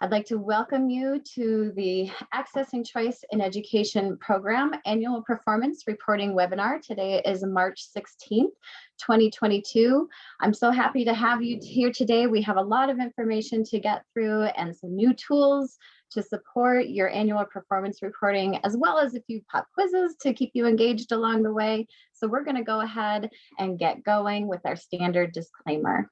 I'd like to welcome you to the Accessing Choice in Education Program Annual Performance Reporting Webinar. Today is March 16th, 2022. I'm so happy to have you here today. We have a lot of information to get through and some new tools to support your annual performance reporting, as well as a few pop quizzes to keep you engaged along the way. So we're going to go ahead and get going with our standard disclaimer.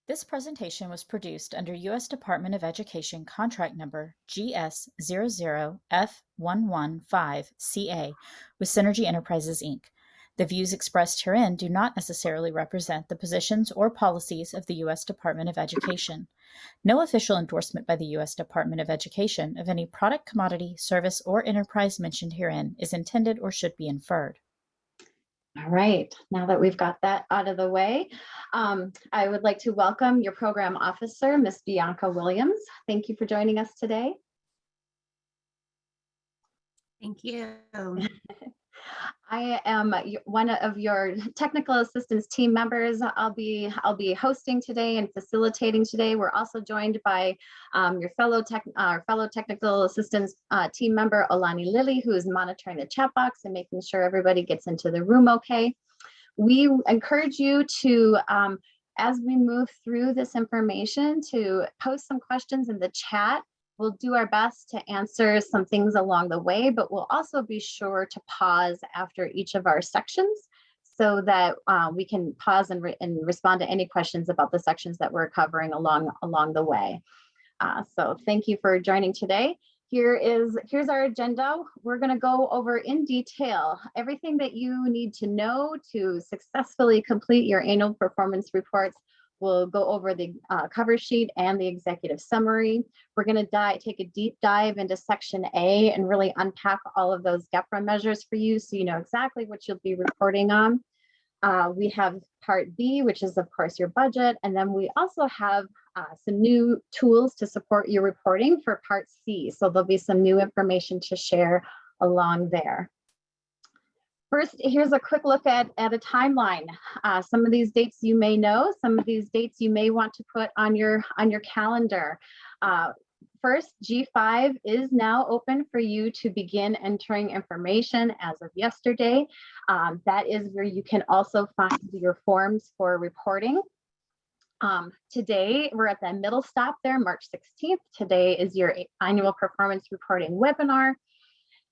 This presentation was produced under U.S. Department of Education contract number GS00F115CA with Synergy Enterprises, Inc. The views expressed herein do not necessarily represent the positions or policies of the U.S. Department of Education. No official endorsement by the U.S. Department of Education of any product, commodity, service, or enterprise mentioned herein is intended or should be inferred. All right, now that we've got that out of the way, I would like to welcome your program officer, Ms. Bianca Williams. Thank you for joining us today. Thank you. I am one of your technical assistance team members. I'll be hosting today and facilitating today. We're also joined by your fellow technical assistance team member, Olani Lilly, who is monitoring the chat box and making sure everybody gets into the room okay. We encourage you to, as we move through this information, to post some questions in the chat. We'll do our best to answer some things along the way, but we'll also be sure to pause after each of our sections so that we can pause and respond to any questions about the sections that we're covering along the way. So thank you for joining today. Here's our agenda. We're going to go over in detail everything that you need to know to successfully complete your annual performance reports. We'll go over the cover sheet and the executive summary. We're going to take a deep dive into section A and really unpack all of those GEPRA measures for you so you know exactly what you'll be reporting on. We have part B, which is of course your budget. And then we also have some new tools to support your reporting for part C. So there'll be some new information to share along there. First, here's a quick look at a timeline. Some of these dates you may know, some of these dates you may want to put on your calendar. First, G5 is now open for you to begin entering information as of yesterday. That is where you can also find your forms for reporting. Today, we're at the middle stop there, March 16th. Today is your annual performance reporting webinar.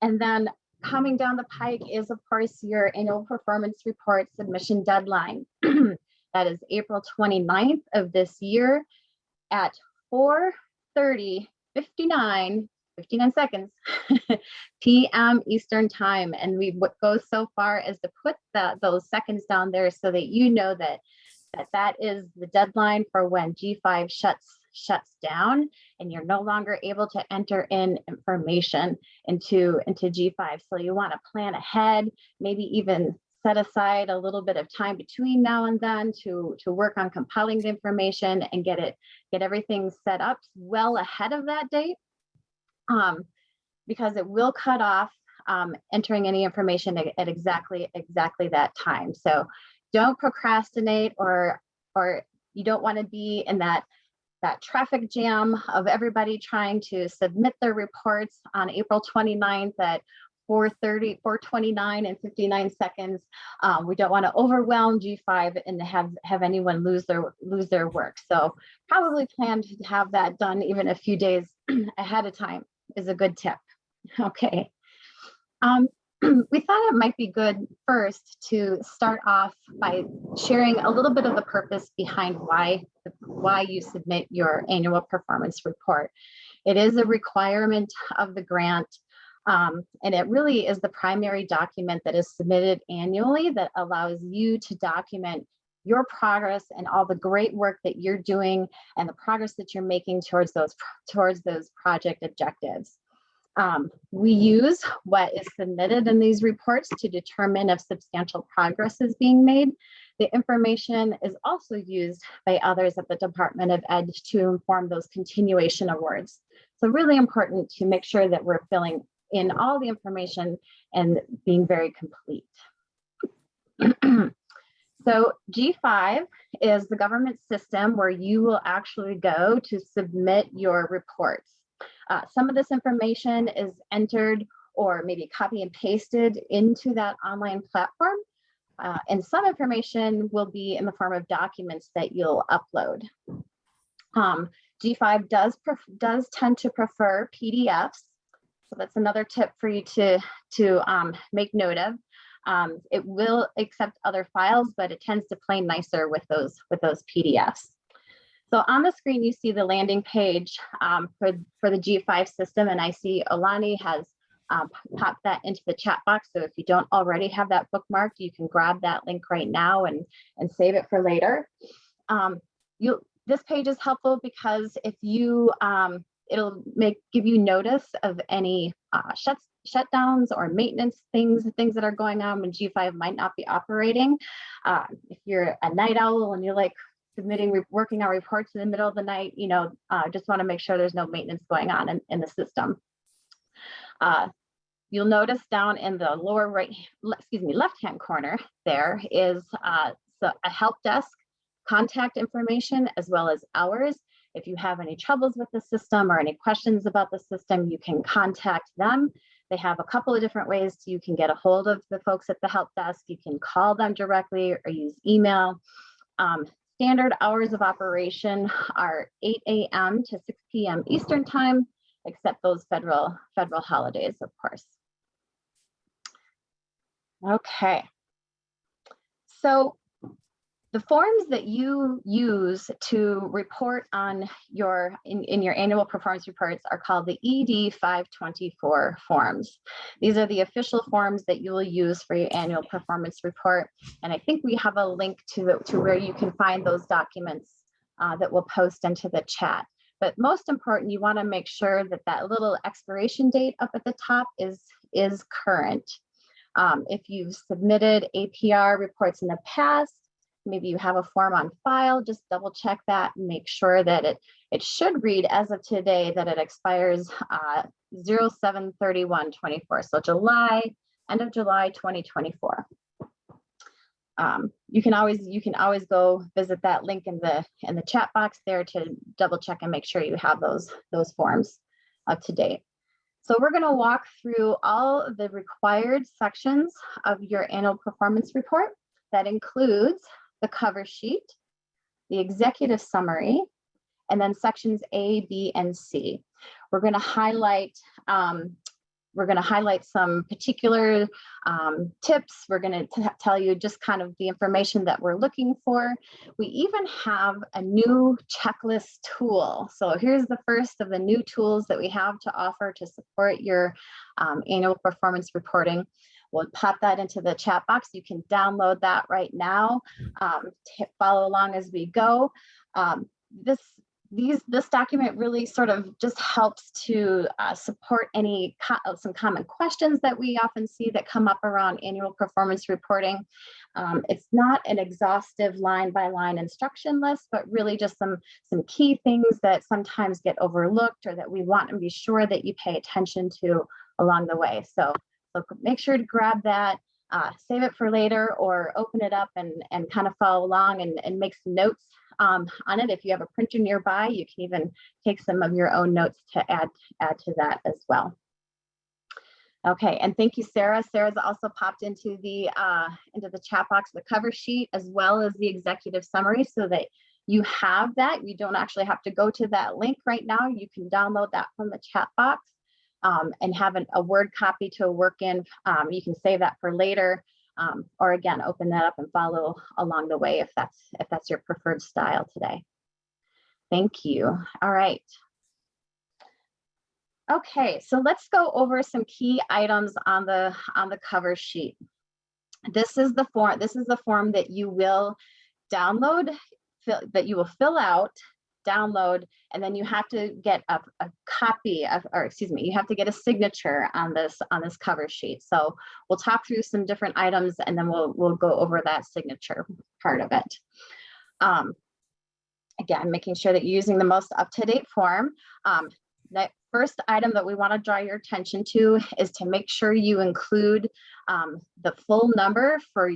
And then coming down the pike is, of course, your annual performance report submission deadline. That is April 29th of this year at 4:59 seconds p.m. Eastern time. And we go so far as to put those seconds down there so that you know that is the deadline for when G5 shuts down and you're no longer able to enter in information into G5. So you want to plan ahead, maybe even set aside a little bit of time between now and then to work on compiling the information and get everything set up well ahead of that date, because it will cut off entering any information at exactly that time. So don't procrastinate, or you don't want to be in that traffic jam of everybody trying to submit their reports on April 29th at 4:29 and 59 seconds. We don't want to overwhelm G5 and have anyone lose their work. So probably plan to have that done even a few days ahead of time is a good tip. Okay. We thought it might be good first to start off by sharing a little bit of the purpose behind why you submit your annual performance report. It is a requirement of the grant, and it really is the primary document that is submitted annually that allows you to document your progress and all the great work that you're doing and the progress that you're making towards those project objectives. We use what is submitted in these reports to determine if substantial progress is being made. The information is also used by others at the Department of Ed to inform those continuation awards. So really important to make sure that we're filling in all the information and being very complete. So G5 is the government system where you will actually go to submit your reports. Some of this information is entered or maybe copy and pasted into that online platform. And some information will be in the form of documents that you'll upload. G5 does tend to prefer PDFs. So that's another tip for you to make note of. It will accept other files, but it tends to play nicer with those PDFs. So on the screen, you see the landing page for the G5 system, and I see Alani has popped that into the chat box. So if you don't already have that bookmarked, you can grab that link right now and save it for later. This page is helpful because if you it'll give you notice of any shutdowns or maintenance things that are going on when G5 might not be operating. If you're a night owl and you're like working on reports in the middle of the night, just want to make sure there's no maintenance going on in the system. You'll notice down in the lower left-hand corner, there is a help desk contact information as well as hours. If you have any troubles with the system or any questions about the system, you can contact them. They have a couple of different ways you can get a hold of the folks at the help desk. You can call them directly or use email. Standard hours of operation are 8 a.m. to 6 p.m. Eastern time, except those federal holidays, of course. Okay. So the forms that you use to report on in your annual performance reports are called the ED524 forms. These are the official forms that you will use for your annual performance report. And I think we have a link to where you can find those documents that we'll post into the chat. But most important, you want to make sure that little expiration date up at the top is current. If you've submitted APR reports in the past, maybe you have a form on file, just double check that and make sure that it should read as of today that it expires 07/31/24. So end of July 2024. You can always go visit that link in the chat box there to double check and make sure you have those forms up to date. So we're going to walk through all of the required sections of your annual performance report. That includes the cover sheet, the executive summary, and then sections A, B, and C. We're going to highlight some particular tips. We're going to tell you just kind of the information that we're looking for. We even have a new checklist tool. So here's the first of the new tools that we have to offer to support your annual performance reporting. We'll pop that into the chat box. You can download that right now. Follow along as we go. This document really sort of just helps to support some common questions that we often see that come up around annual performance reporting. It's not an exhaustive line-by-line instruction list, but really just some key things that sometimes get overlooked or that we want to be sure that you pay attention to along the way. So make sure to grab that, save it for later, or open it up and kind of follow along and make some notes on it. If you have a printer nearby, you can even take some of your own notes to add to that as well. Okay, and thank you, Sarah. Sarah's also popped into the chat box the cover sheet as well as the executive summary so that you have that. You don't actually have to go to that link right now. You can download that from the chat box. And have a Word copy to work in. You can save that for later, or again, open that up and follow along the way if that's your preferred style today. Thank you. All right. Okay, so let's go over some key items on the cover sheet. This is the form that you will download, that you will fill out, download, and then you have to get a copy of, or excuse me, you have to get a signature on this cover sheet. So we'll talk through some different items and then we'll go over that signature part of it. Again, making sure that you're using the most up-to-date form. The first item that we want to draw your attention to is to make sure you include the full number for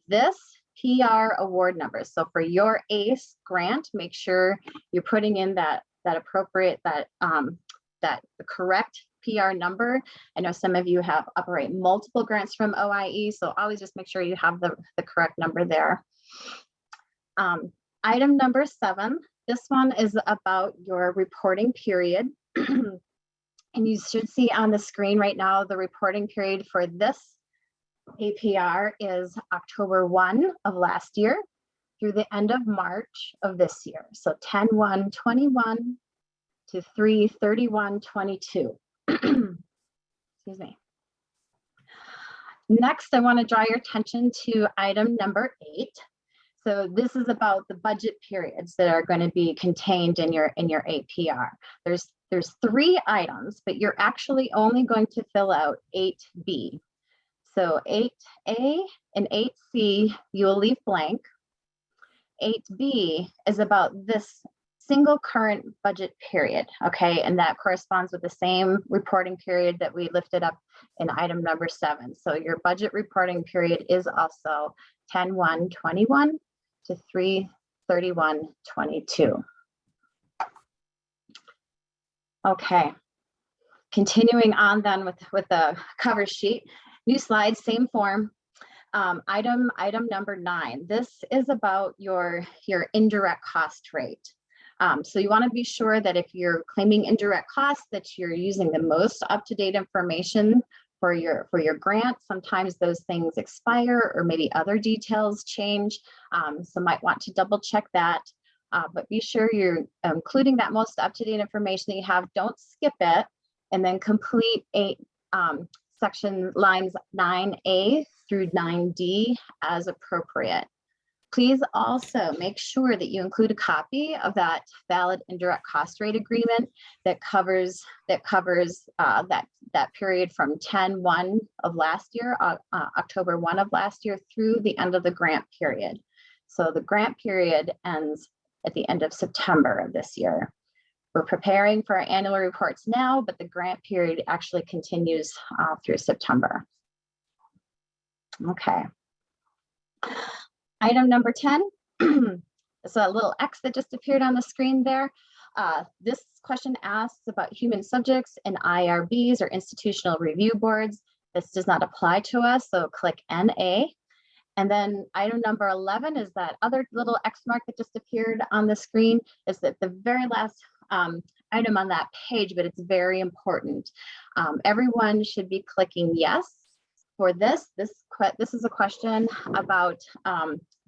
this PR award numbers. So for your ACE grant, make sure you're putting in that appropriate, that the correct PR number. I know some of you operate multiple grants from OIE, so always just make sure you have the correct number there. Item number 7, this one is about your reporting period. And you should see on the screen right now, the reporting period for this APR is October 1 of last year through the end of March of this year. So 10/1/21 to 3/31/22. Excuse me. Next, I want to draw your attention to item number 8. So this is about the budget periods that are going to be contained in your APR. There's 3 items, but you're actually only going to fill out 8B. So 8A and 8C, you'll leave blank. 8B is about this single current budget period, okay? And that corresponds with the same reporting period that we lifted up in item number 7. So your budget reporting period is also 10/1/21 to 3/31/22. Okay, continuing on then with the cover sheet, new slide, same form. Item number 9. This is about your indirect cost rate. So you want to be sure that if you're claiming indirect costs, that you're using the most up-to-date information for your grant. Sometimes those things expire or maybe other details change. So might want to double check that. But be sure you're including that most up-to-date information that you have. Don't skip it, and then complete section lines 9A through 9D as appropriate. Please also make sure that you include a copy of that valid indirect cost rate agreement that covers that period from 10/1 of last year, October 1 of last year, through the end of the grant period. So the grant period ends at the end of September of this year. We're preparing for our annual reports now, but the grant period actually continues through September. Okay. Item number 10, so a little X that just appeared on the screen there. This question asks about human subjects and IRBs or institutional review boards. This does not apply to us, so click NA. And then item number 11 is that other little X mark that just appeared on the screen. Is that the very last item on that page, but it's very important. Everyone should be clicking yes for this. This is a question about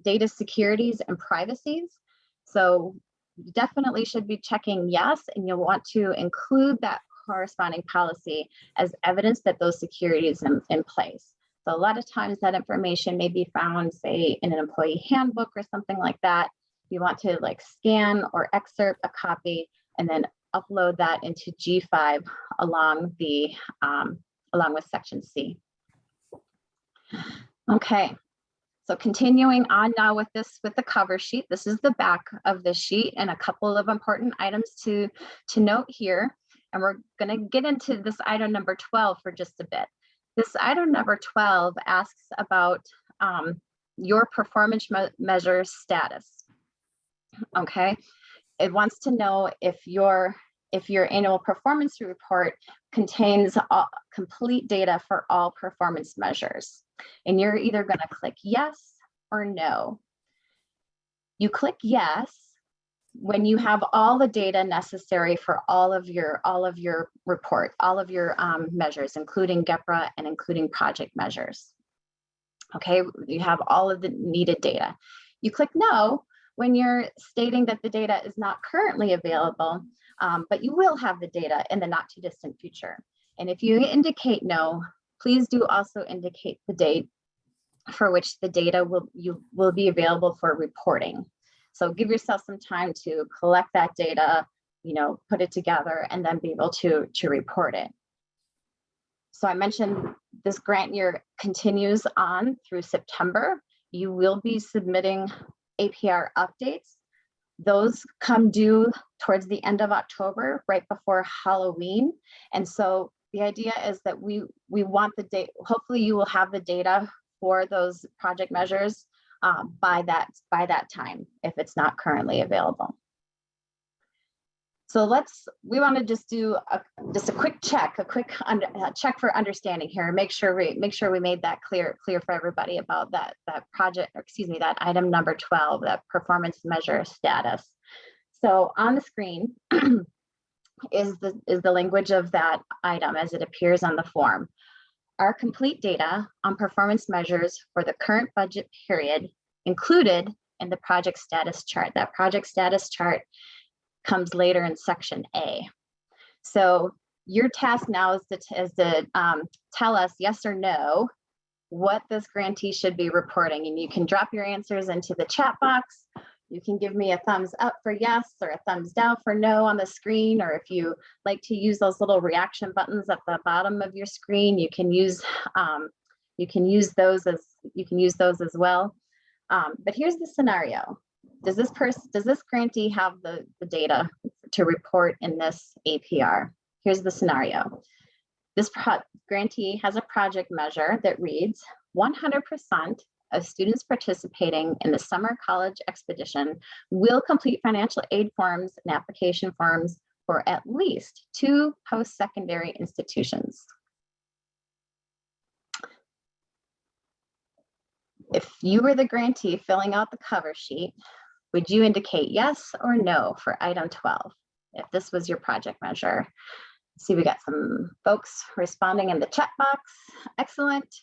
data securities and privacies. So you definitely should be checking yes, and you'll want to include that corresponding policy as evidence that those securities are in place. So a lot of times that information may be found, say, in an employee handbook or something like that. You want to scan or excerpt a copy and then upload that into G5 along with section C. Okay, so continuing on now with the cover sheet. This is the back of the sheet, and a couple of important items to note here. And we're going to get into this item number 12 for just a bit. This item number 12 asks about your performance measure status. Okay, it wants to know if your annual performance report contains complete data for all performance measures. And you're either going to click yes or no. You click yes when you have all the data necessary for all of your report, all of your measures, including GEPRA and including project measures. Okay, you have all of the needed data. You click no when you're stating that the data is not currently available, but you will have the data in the not too distant future. And if you indicate no, please do also indicate the date for which the data will be available for reporting. So give yourself some time to collect that data, put it together, and then be able to report it. So I mentioned this grant year continues on through September. You will be submitting APR updates. Those come due towards the end of October, right before Halloween. And so the idea is that we want the data. Hopefully you will have the data for those project measures by that time if it's not currently available. So we want to just do a quick check, check for understanding here. Make sure we made that clear for everybody about that project, or excuse me, that item number 12, that performance measure status. So on the screen is the language of that item as it appears on the form. Our complete data on performance measures for the current budget period included in the project status chart. That project status chart comes later in section A. So your task now is to tell us yes or no what this grantee should be reporting. And you can drop your answers into the chat box. You can give me a thumbs up for yes or a thumbs down for no on the screen, or if you like to use those little reaction buttons at the bottom of your screen, you can use those as well. But here's the scenario. Does this grantee have the data to report in this APR? Here's the scenario. This grantee has a project measure that reads 100% of students participating in the summer college expedition will complete financial aid forms and application forms for at least 2 post-secondary institutions. If you were the grantee filling out the cover sheet, would you indicate yes or no for item 12 if this was your project measure? See, we got some folks responding in the chat box. Excellent.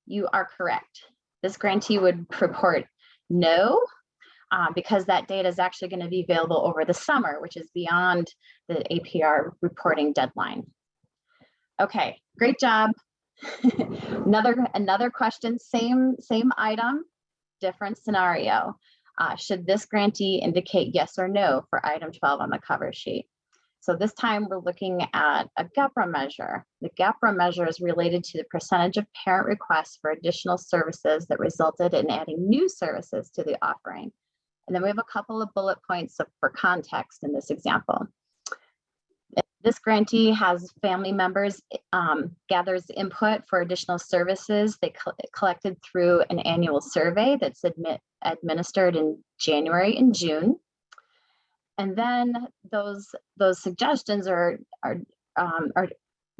You are correct. This grantee would report no, because that data is actually going to be available over the summer, which is beyond the APR reporting deadline. Okay, great job. Another question, same item, different scenario. Should this grantee indicate yes or no for item 12 on the cover sheet? So this time we're looking at a GEPRA measure. The GEPRA measure is related to the percentage of parent requests for additional services that resulted in adding new services to the offering. And then we have a couple of bullet points for context in this example. This grantee has family members, gathers input for additional services they collected through an annual survey that's administered in January and June. And then those suggestions are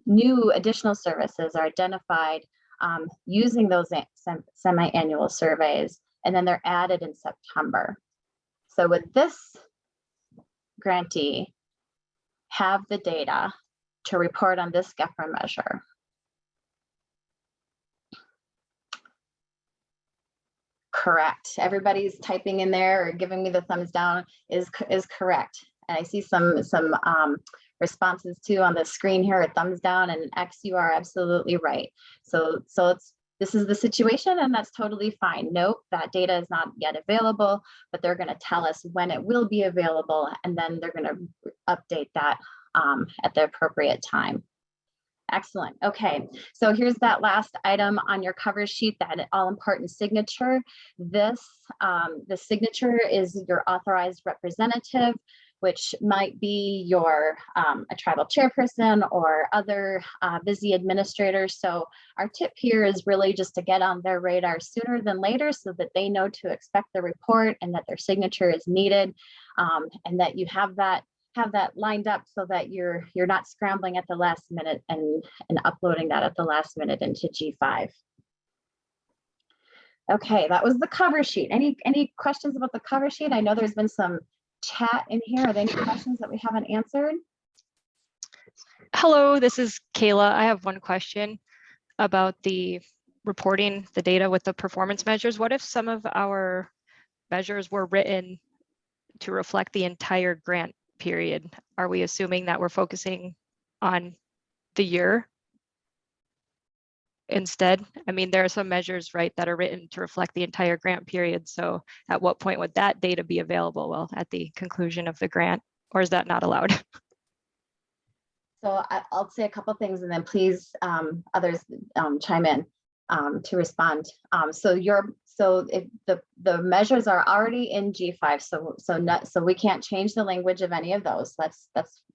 new additional services are identified using those semi-annual surveys, and then they're added in September. So with this grantee, have the data to report on this GEPRA measure? Correct. Everybody's typing in there or giving me the thumbs down is correct. And I see some responses too on the screen here, a thumbs down and an X. You are absolutely right. So this is the situation, and that's totally fine. Nope, that data is not yet available, but they're going to tell us when it will be available, and then they're going to update that at the appropriate time. Excellent. Okay, so here's that last item on your cover sheet, that all-important signature. The signature is your authorized representative, which might be your a tribal chairperson or other busy administrators. So our tip here is really just to get on their radar sooner than later so that they know to expect the report and that their signature is needed, and that you have that lined up so that you're not scrambling at the last minute and uploading that at the last minute into G5. Okay, that was the cover sheet. Any questions about the cover sheet? I know there's been some chat in here. Are there any questions that we haven't answered? Hello, this is Kayla. I have one question about the reporting the data with the performance measures. What if some of our measures were written to reflect the entire grant period? Are we assuming that we're focusing on the year instead? I mean, there are some measures, right, that are written to reflect the entire grant period. So at what point would that data be available? Well, at the conclusion of the grant, or is that not allowed? So I'll say a couple things and then please others chime in. to respond. So if the measures are already in G5, so we can't change the language of any of those. That's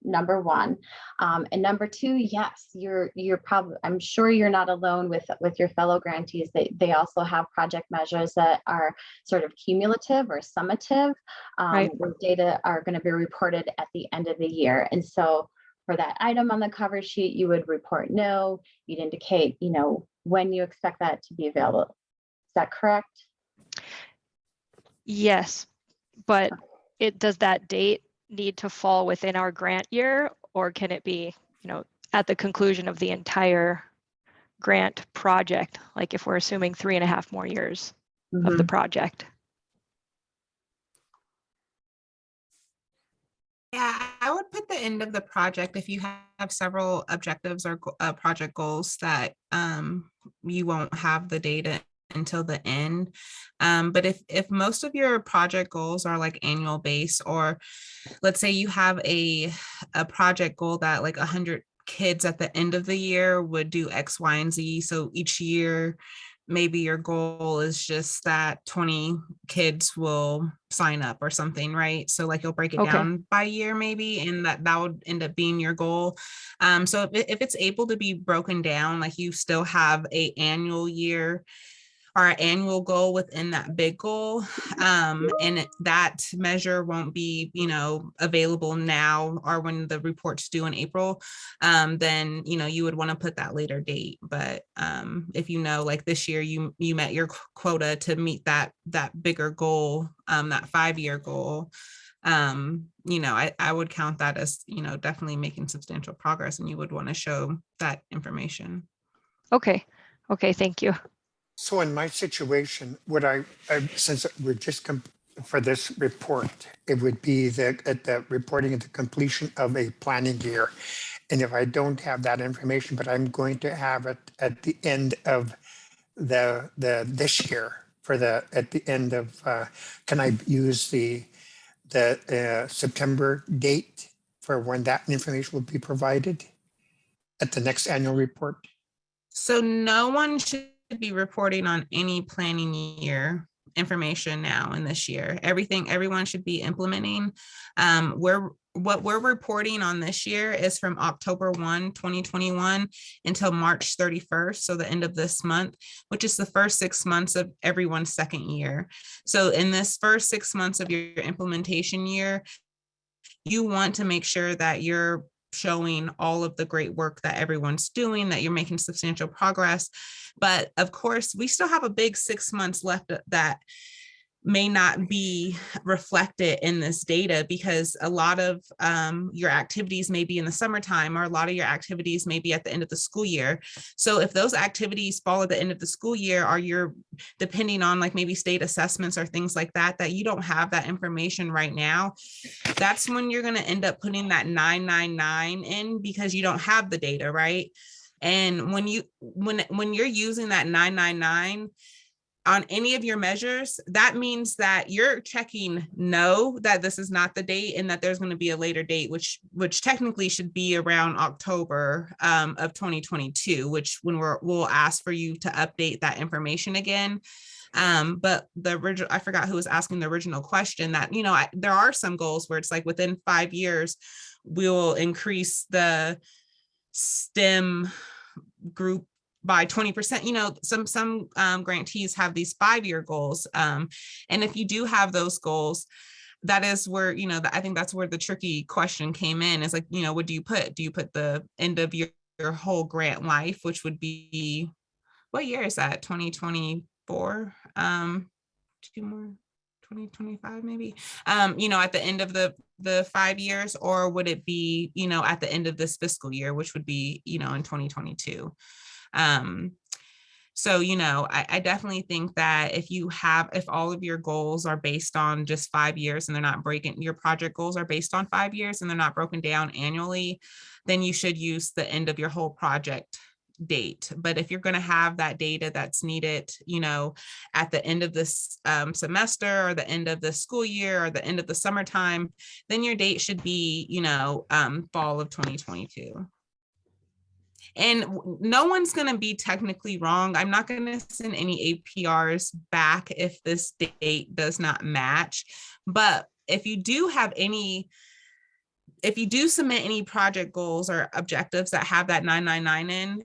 number one. And number two, yes, you're probably, I'm sure you're not alone with your fellow grantees. They also have project measures that are sort of cumulative or summative, Right. where data are going to be reported at the end of the year. And so for that item on the cover sheet, you would report no, you'd indicate, when you expect that to be available. Is that correct? Yes, but does that date need to fall within our grant year, or can it be, at the conclusion of the entire grant project? Like if we're assuming 3.5 more years of the project. Yeah, I would put the end of the project if you have several objectives or project goals that you won't have the data until the end. But if most of your project goals are like annual base, or let's say you have a project goal that like 100 kids at the end of the year would do X, Y, and Z. So each year, maybe your goal is just that 20 kids will sign up or something, right? So like you'll break it down by year maybe, and that would end up being your goal. So if it's able to be broken down, like you still have a annual year or annual goal within that big goal, and that measure won't be, available now or when the report's due in April, then, you would want to put that later date. But if like this year you met your quota to meet that bigger goal, that 5-year goal, I would count that as, definitely making substantial progress, and you would want to show that information. Okay, thank you. So in my situation, would I since we're just for this report, it would be at the reporting at the completion of a planning year. And if I don't have that information, but I'm going to have it at the end of this year at the end of, can I use the September date for when that information will be provided at the next annual report? So no one should be reporting on any planning year information now in this year. Everyone should be implementing. What we're reporting on this year is from October 1, 2021 until March 31st, so the end of this month, which is the first 6 months of everyone's second year. So in this first 6 months of your implementation year, you want to make sure that you're showing all of the great work that everyone's doing, that you're making substantial progress. But of course, we still have a big 6 months left that may not be reflected in this data, because a lot of your activities may be in the summertime, or a lot of your activities may be at the end of the school year. So if those activities fall at the end of the school year, or you're depending on like maybe state assessments or things like that, that you don't have that information right now, that's when you're going to end up putting that 999 in, because you don't have the data, right? And when you're using that 999 on any of your measures, that means that you're checking no, that this is not the date, and that there's going to be a later date, which technically should be around October of 2022, which when we'll ask for you to update that information again. But the original, I forgot who was asking the original question, that, there are some goals where it's like within 5 years, we'll increase the STEM group by 20%. Some grantees have these 5-year goals. And if you do have those goals, that is where, I think that's where the tricky question came in, is like, what do you put? Do you put the end of your whole grant life, which would be, what year is that? 2024? 2 more, 2025 maybe, at the end of the 5 years, or would it be, at the end of this fiscal year, which would be, in 2022. So, I definitely think that if all of your goals are based on just 5 years, and they're not your project goals are based on 5 years and they're not broken down annually, then you should use the end of your whole project date. But if you're going to have that data that's needed, at the end of this semester, or the end of the school year, or the end of the summertime, then your date should be, fall of 2022. And no one's going to be technically wrong. I'm not going to send any APRs back if this date does not match. But if you do submit any project goals or objectives that have that 999 in,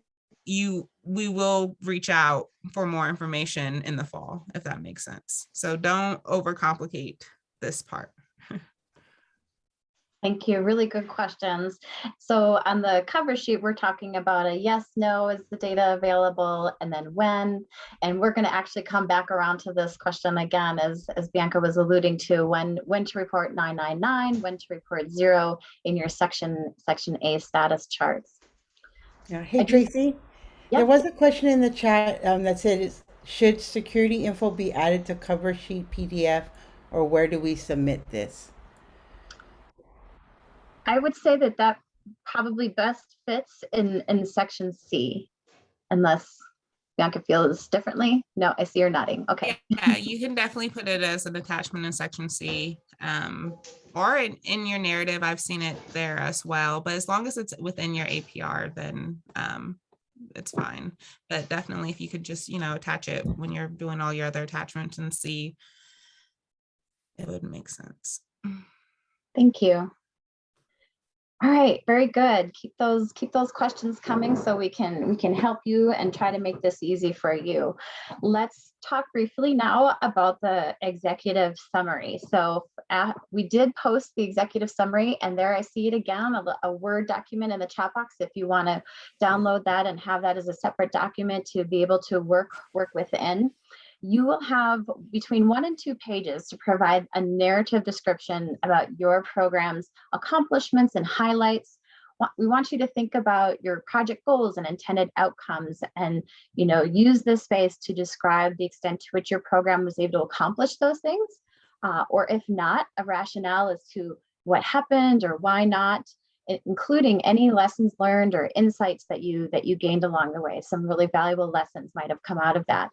we will reach out for more information in the fall, if that makes sense. So don't overcomplicate this part. Thank you. Really good questions. So on the cover sheet, we're talking about a yes, no, is the data available, and then when. And we're going to actually come back around to this question again, as Bianca was alluding to, when to report 999, when to report 0 in your section A status charts. Yeah. Hey, Tracy. Yep. There was a question in the chat that said, should security info be added to cover sheet PDF, or where do we submit this? I would say that probably best fits in section C, unless Bianca feels differently. No, I see her nodding. Okay. Yeah, you can definitely put it as an attachment in section C, or in your narrative. I've seen it there as well, but as long as it's within your APR, then it's fine. But definitely if you could just, attach it when you're doing all your other attachments and see, it would make sense. Thank you. All right, very good. Keep those questions coming so we can help you and try to make this easy for you. Let's talk briefly now about the executive summary. So we did post the executive summary, and there I see it again, a Word document in the chat box if you want to download that and have that as a separate document to be able to work within. You will have between 1 and 2 pages to provide a narrative description about your program's accomplishments and highlights. We want you to think about your project goals and intended outcomes, and use this space to describe the extent to which your program was able to accomplish those things, or if not, a rationale as to what happened or why not, including any lessons learned or insights that you gained along the way. Some really valuable lessons might have come out of that.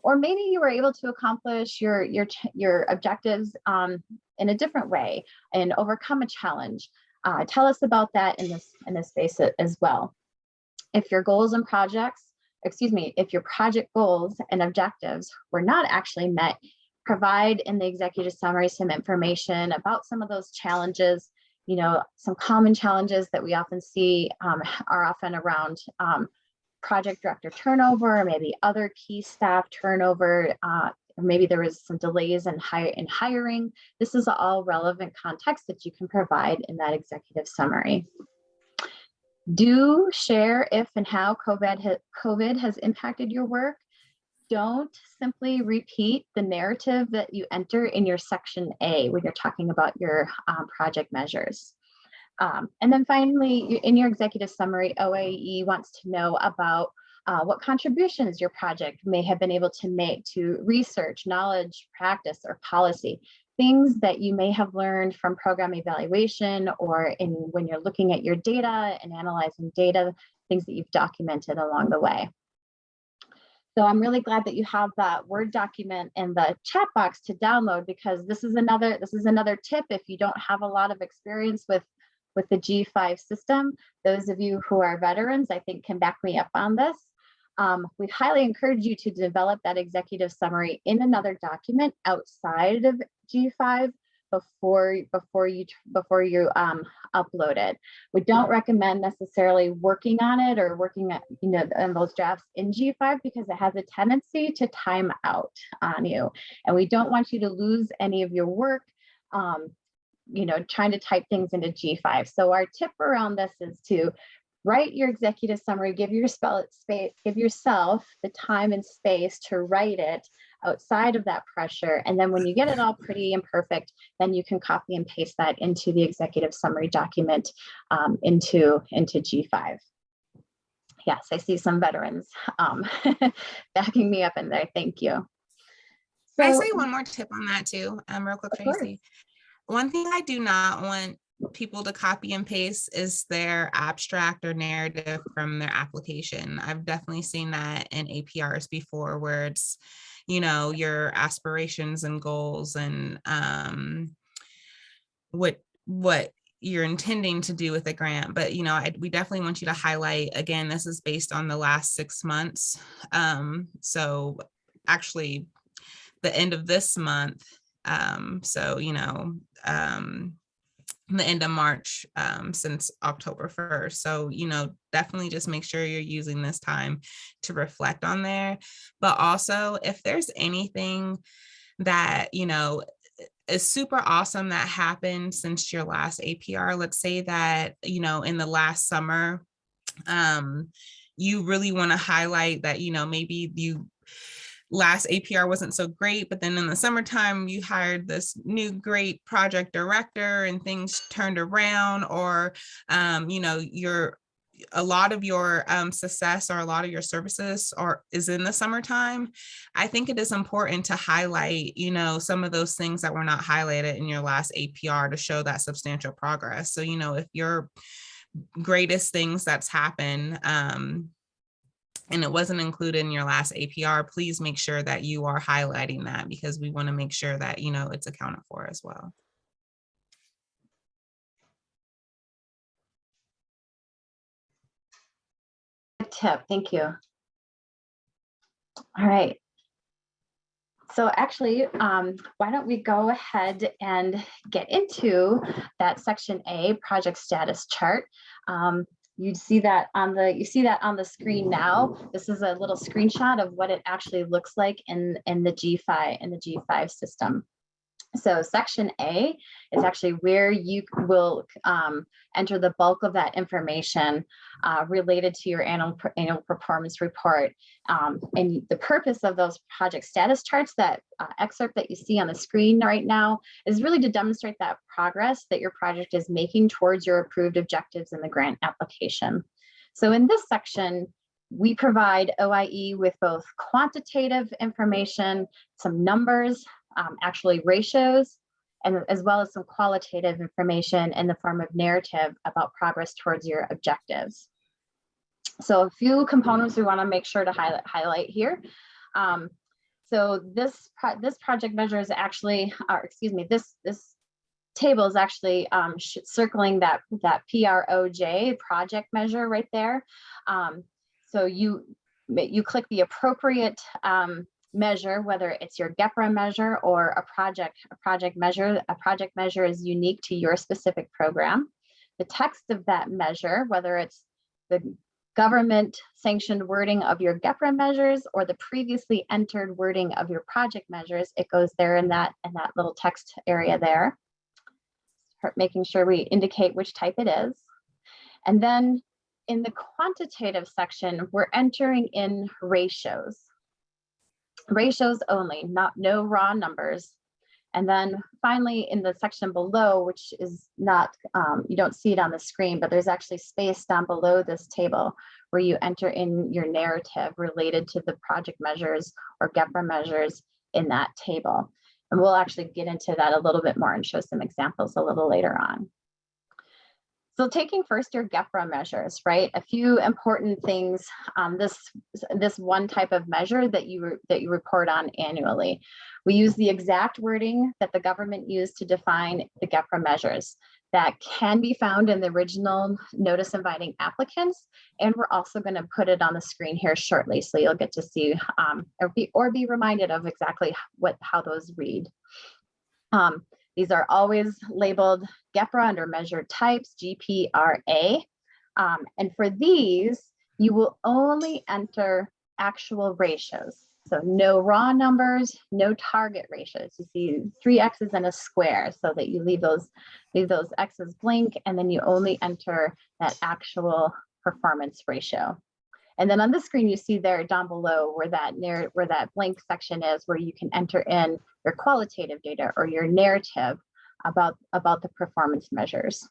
Or maybe you were able to accomplish your objectives in a different way and overcome a challenge. Tell us about that in this space as well. If your goals and if your project goals and objectives were not actually met, provide in the executive summary some information about some of those challenges. Some common challenges that we often see are often around project director turnover, or maybe other key staff turnover, or maybe there was some delays in hiring. This is all relevant context that you can provide in that executive summary. Do share if and how COVID has impacted your work. Don't simply repeat the narrative that you enter in your section A when you're talking about your project measures. And then finally, in your executive summary, OAE wants to know about what contributions your project may have been able to make to research, knowledge, practice, or policy, things that you may have learned from program evaluation or when you're looking at your data and analyzing data, things that you've documented along the way. So I'm really glad that you have that Word document in the chat box to download, because this is another tip if you don't have a lot of experience with the G5 system. Those of you who are veterans, I think, can back me up on this. We highly encourage you to develop that executive summary in another document outside of G5 before you upload it. We don't recommend necessarily working on it or working at on those drafts in G5, because it has a tendency to time out on you, and we don't want you to lose any of your work trying to type things into G5. So our tip around this is to write your executive summary, give yourself the time and space to write it outside of that pressure. And then when you get it all pretty and perfect, then you can copy and paste that into the executive summary document into G5. Yes, I see some veterans backing me up in there. Thank you. Can I say one more tip on that too, real quick, Tracy? One thing I do not want people to copy and paste is their abstract or narrative from their application. I've definitely seen that in APRs before, where it's, your aspirations and goals and what you're intending to do with the grant. But we definitely want you to highlight, again, this is based on the last 6 months. So actually the end of this month. The end of March, since October 1st. So, definitely just make sure you're using this time to reflect on there. But also, if there's anything that, is super awesome that happened since your last APR, let's say that, in the last summer, you really want to highlight that, maybe you last APR wasn't so great, but then in the summertime, you hired this new great project director and things turned around, or, a lot of your success or a lot of your services is in the summertime. I think it is important to highlight, some of those things that were not highlighted in your last APR to show that substantial progress. So, if your greatest things that's happened, and it wasn't included in your last APR, please make sure that you are highlighting that, because we want to make sure that, it's accounted for as well. Good tip. Thank you. All right. So actually, why don't we go ahead and get into that section A, project status chart. You see that on the screen now. This is a little screenshot of what it actually looks like in the G5 system. So section A is actually where you will enter the bulk of that information related to your annual performance report. And the purpose of those project status charts, that excerpt that you see on the screen right now, is really to demonstrate that progress that your project is making towards your approved objectives in the grant application. So in this section, we provide OIE with both quantitative information, some numbers, actually ratios, and as well as some qualitative information in the form of narrative about progress towards your objectives. So a few components we want to make sure to highlight here. So this project measure is actually, this table is actually circling that PROJ project measure right there. So you click the appropriate measure, whether it's your GEPRA measure or a project measure. A project measure is unique to your specific program. The text of that measure, whether it's the government sanctioned wording of your GEPRA measures or the previously entered wording of your project measures, it goes there in that little text area there. Making sure we indicate which type it is. And then in the quantitative section, we're entering in ratios. Ratios only, no raw numbers. And then finally in the section below, which is not, you don't see it on the screen, but there's actually space down below this table where you enter in your narrative related to the project measures or GEPRA measures in that table. And we'll actually get into that a little bit more and show some examples a little later on. So taking first your GEPRA measures, right? A few important things on this one type of measure that you report on annually. We use the exact wording that the government used to define the GEPRA measures. That can be found in the original notice inviting applicants, and we're also going to put it on the screen here shortly, so you'll get to see or be reminded of exactly how those read. These are always labeled GEPRA under measured types, GPRA. And for these, you will only enter actual ratios. So no raw numbers, no target ratios. You see 3 X's and a square, so that you leave those X's blank, and then you only enter that actual performance ratio. And then on the screen, you see there down below where that blank section is, where you can enter in your qualitative data or your narrative about the performance measures.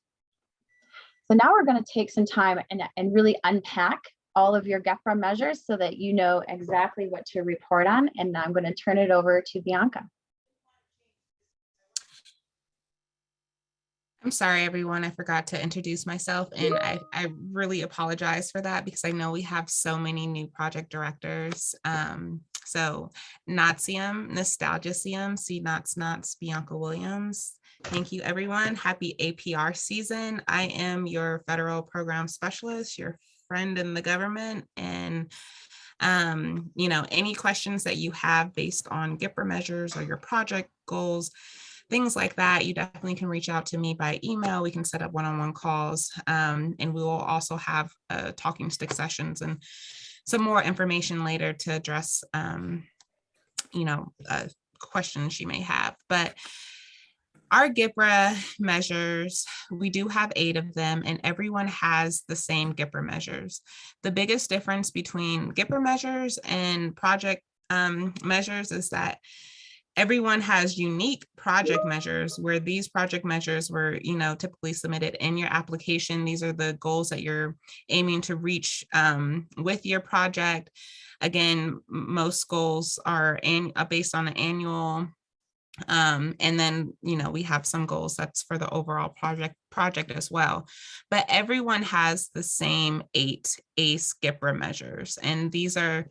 So now we're going to take some time and really unpack all of your GEPRA measures so that you know exactly what to report on. And I'm going to turn it over to Bianca. I'm sorry, everyone. I forgot to introduce myself, and I really apologize for that, because I know we have so many new project directors. So Natsium, Nostalgiacium, C Knots, Bianca Williams. Thank you, everyone. Happy APR season. I am your federal program specialist, your friend in the government. And, any questions that you have based on GIPR measures or your project goals, things like that, you definitely can reach out to me by email. We can set up one-on-one calls, and we will also have talking stick sessions and some more information later to address, questions you may have. But our GIPRA measures, we do have 8 of them, and everyone has the same GIPRA measures. The biggest difference between GIPRA measures and project measures is that everyone has unique project measures, where these project measures were, typically submitted in your application. These are the goals that you're aiming to reach with your project. Again, most goals are based on an annual, and then, we have some goals that's for the overall project as well. But everyone has the same 8 ACE GIPRA measures, and these are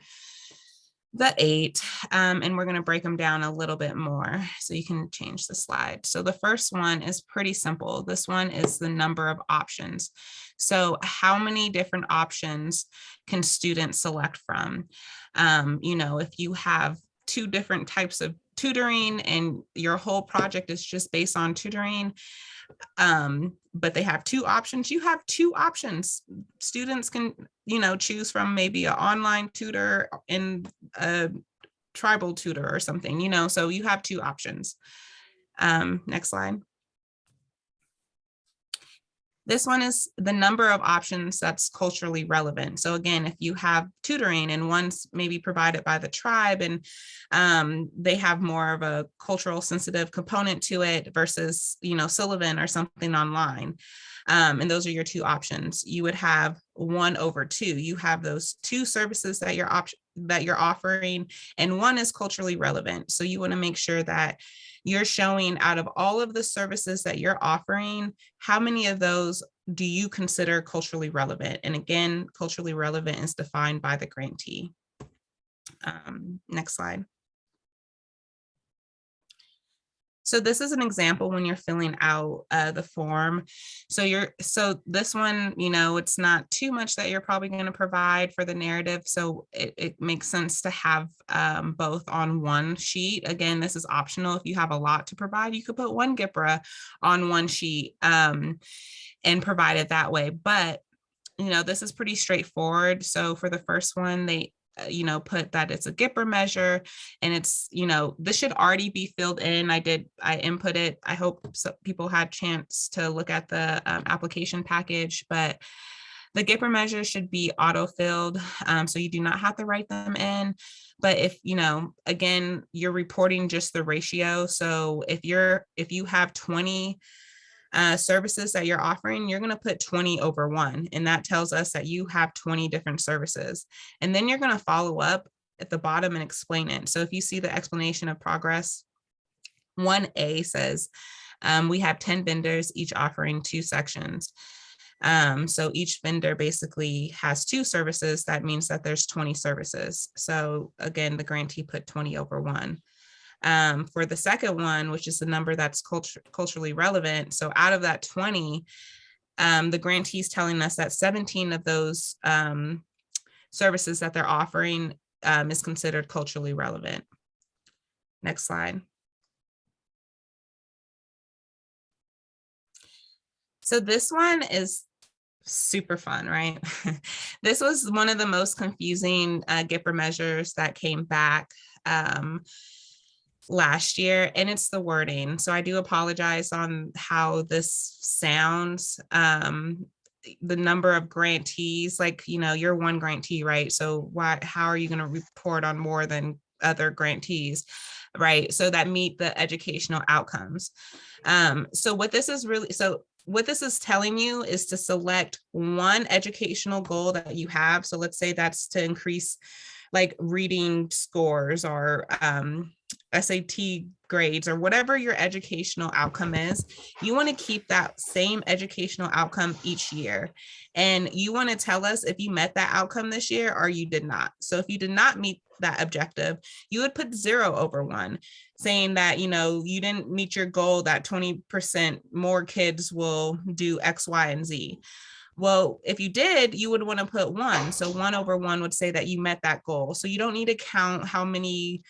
the 8, and we're going to break them down a little bit more, so you can change the slide. So the first one is pretty simple. This one is the number of options. So how many different options can students select from? If you have 2 different types of tutoring and your whole project is just based on tutoring, but they have 2 options, you have 2 options. Students can, choose from maybe an online tutor and a tribal tutor or something, so you have 2 options. Next slide. This one is the number of options that's culturally relevant. So again, if you have tutoring and one's maybe provided by the tribe and they have more of a cultural sensitive component to it versus, Sullivan or something online. And those are your 2 options. You would have 1/2. You have those 2 services that you're offering, and one is culturally relevant. So you want to make sure that you're showing, out of all of the services that you're offering, how many of those do you consider culturally relevant? And again, culturally relevant is defined by the grantee. Next slide. So this is an example when you're filling out the form. So this one, it's not too much that you're probably going to provide for the narrative. So it makes sense to have both on one sheet. Again, this is optional. If you have a lot to provide, you could put one GIPRA on one sheet and provide it that way. But, this is pretty straightforward. So for the first one, they put that it's a GIPRA measure, and it's, this should already be filled in. I input it. I hope people had chance to look at the application package, but the GIPRA measures should be auto-filled. So you do not have to write them in. But if, again, you're reporting just the ratio. So if you have 20 services that you're offering, you're going to put 20/1. And that tells us that you have 20 different services. And then you're going to follow up at the bottom and explain it. So if you see the explanation of progress, 1A says, we have 10 vendors, each offering 2 sections. So each vendor basically has 2 services. That means that there's 20 services. So again, the grantee put 20/1. For the second one, which is the number that's culturally relevant. So out of that 20, the grantee is telling us that 17 of those services that they're offering is considered culturally relevant. Next slide. So this one is super fun, right? This was one of the most confusing GIPRA measures that came back last year, and it's the wording. So I do apologize on how this sounds. The number of grantees, like, you're one grantee, right? So how are you going to report on more than other grantees, right? So that meet the educational outcomes. So what this is telling you is to select one educational goal that you have. So let's say that's to increase like reading scores or SAT grades or whatever your educational outcome is, you want to keep that same educational outcome each year. And you want to tell us if you met that outcome this year or you did not. So if you did not meet that objective, you would put 0 over 1, saying that, you know, you didn't meet your goal, that 20% more kids will do X, Y, and Z. Well, if you did, you would want to put 1. So 1 over 1 would say that you met that goal. So you don't need to count how many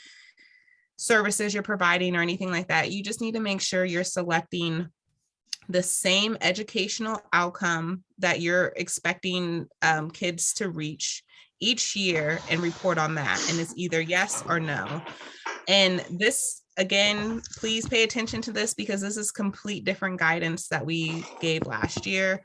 services you're providing or anything like that. You just need to make sure you're selecting the same educational outcome that you're expecting kids to reach each year and report on that. And it's either yes or no. And this, again, please pay attention to this because this is complete different guidance that we gave last year.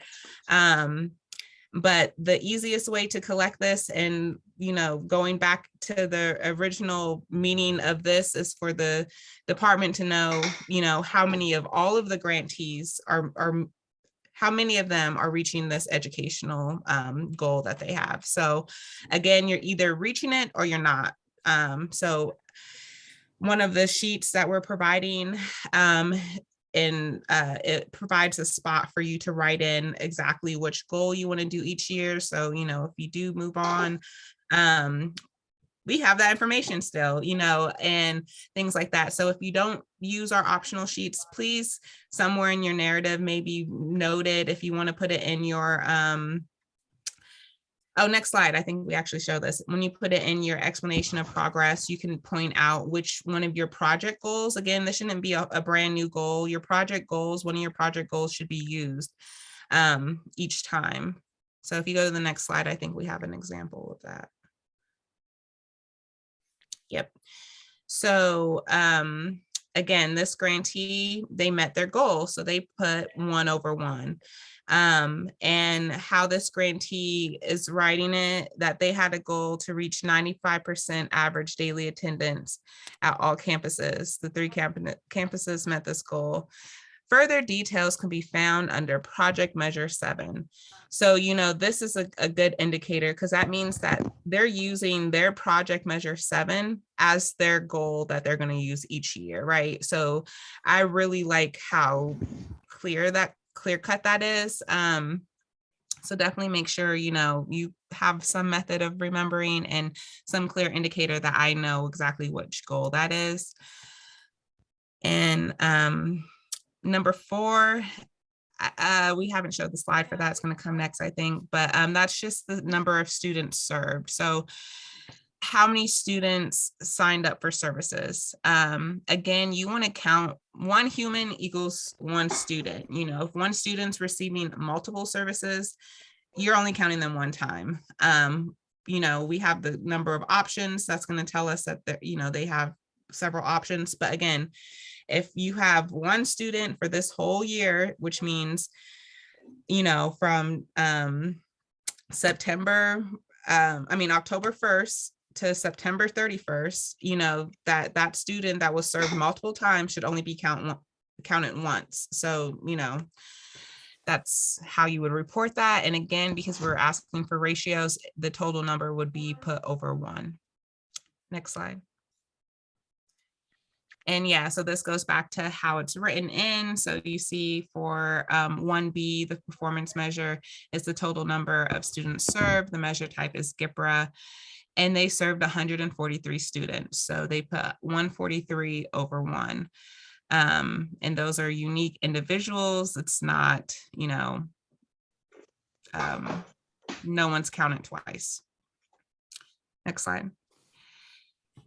But the easiest way to collect this, and, you know, going back to the original meaning of this, is for the department to know, you know, how many of all of the grantees are how many of them are reaching this educational goal that they have. So again, you're either reaching it or you're not. So one of the sheets that we're providing, it provides a spot for you to write in exactly which goal you want to do each year. So, you know, if you do move on, we have that information still, you know, and things like that. So if you don't use our optional sheets, please, somewhere in your narrative, maybe note it if you want to put it in your, next slide. I think we actually show this. When you put it in your explanation of progress, you can point out which one of your project goals, again, this shouldn't be a brand new goal. Your project goals, one of your project goals should be used each time. So if you go to the next slide, I think we have an example of that. Yep. So again, this grantee, they met their goal. So they put 1 over 1. And how this grantee is writing it, that they had a goal to reach 95% average daily attendance at all campuses. The 3 campuses met this goal. Further details can be found under Project Measure 7. So, you know, this is a good indicator because that means that they're using their Project Measure 7 as their goal that they're going to use each year, right? So I really like how clear cut that is. So definitely make sure, you know, you have some method of remembering and some clear indicator that I know exactly which goal that is. And number 4, we haven't showed the slide for that. It's going to come next, I think, but that's just the number of students served. So how many students signed up for services? Again, you want to count 1 human equals 1 student. You know, if 1 student's receiving multiple services, you're only counting them 1 time. You know, we have the number of options. That's going to tell us that, you know, they have several options. But again, if you have 1 student for this whole year, which means, you know, from October 1st to September 31st, you know, that student that was served multiple times should only be counted once. So, you know, that's how you would report that. And again, because we're asking for ratios, the total number would be put over 1. Next slide. And yeah, so this goes back to how it's written in. So you see for 1B, the performance measure is the total number of students served. The measure type is GPRA, and they served 143 students. So they put 143 over 1. And those are unique individuals. It's not, you know, no one's counted twice. Next slide.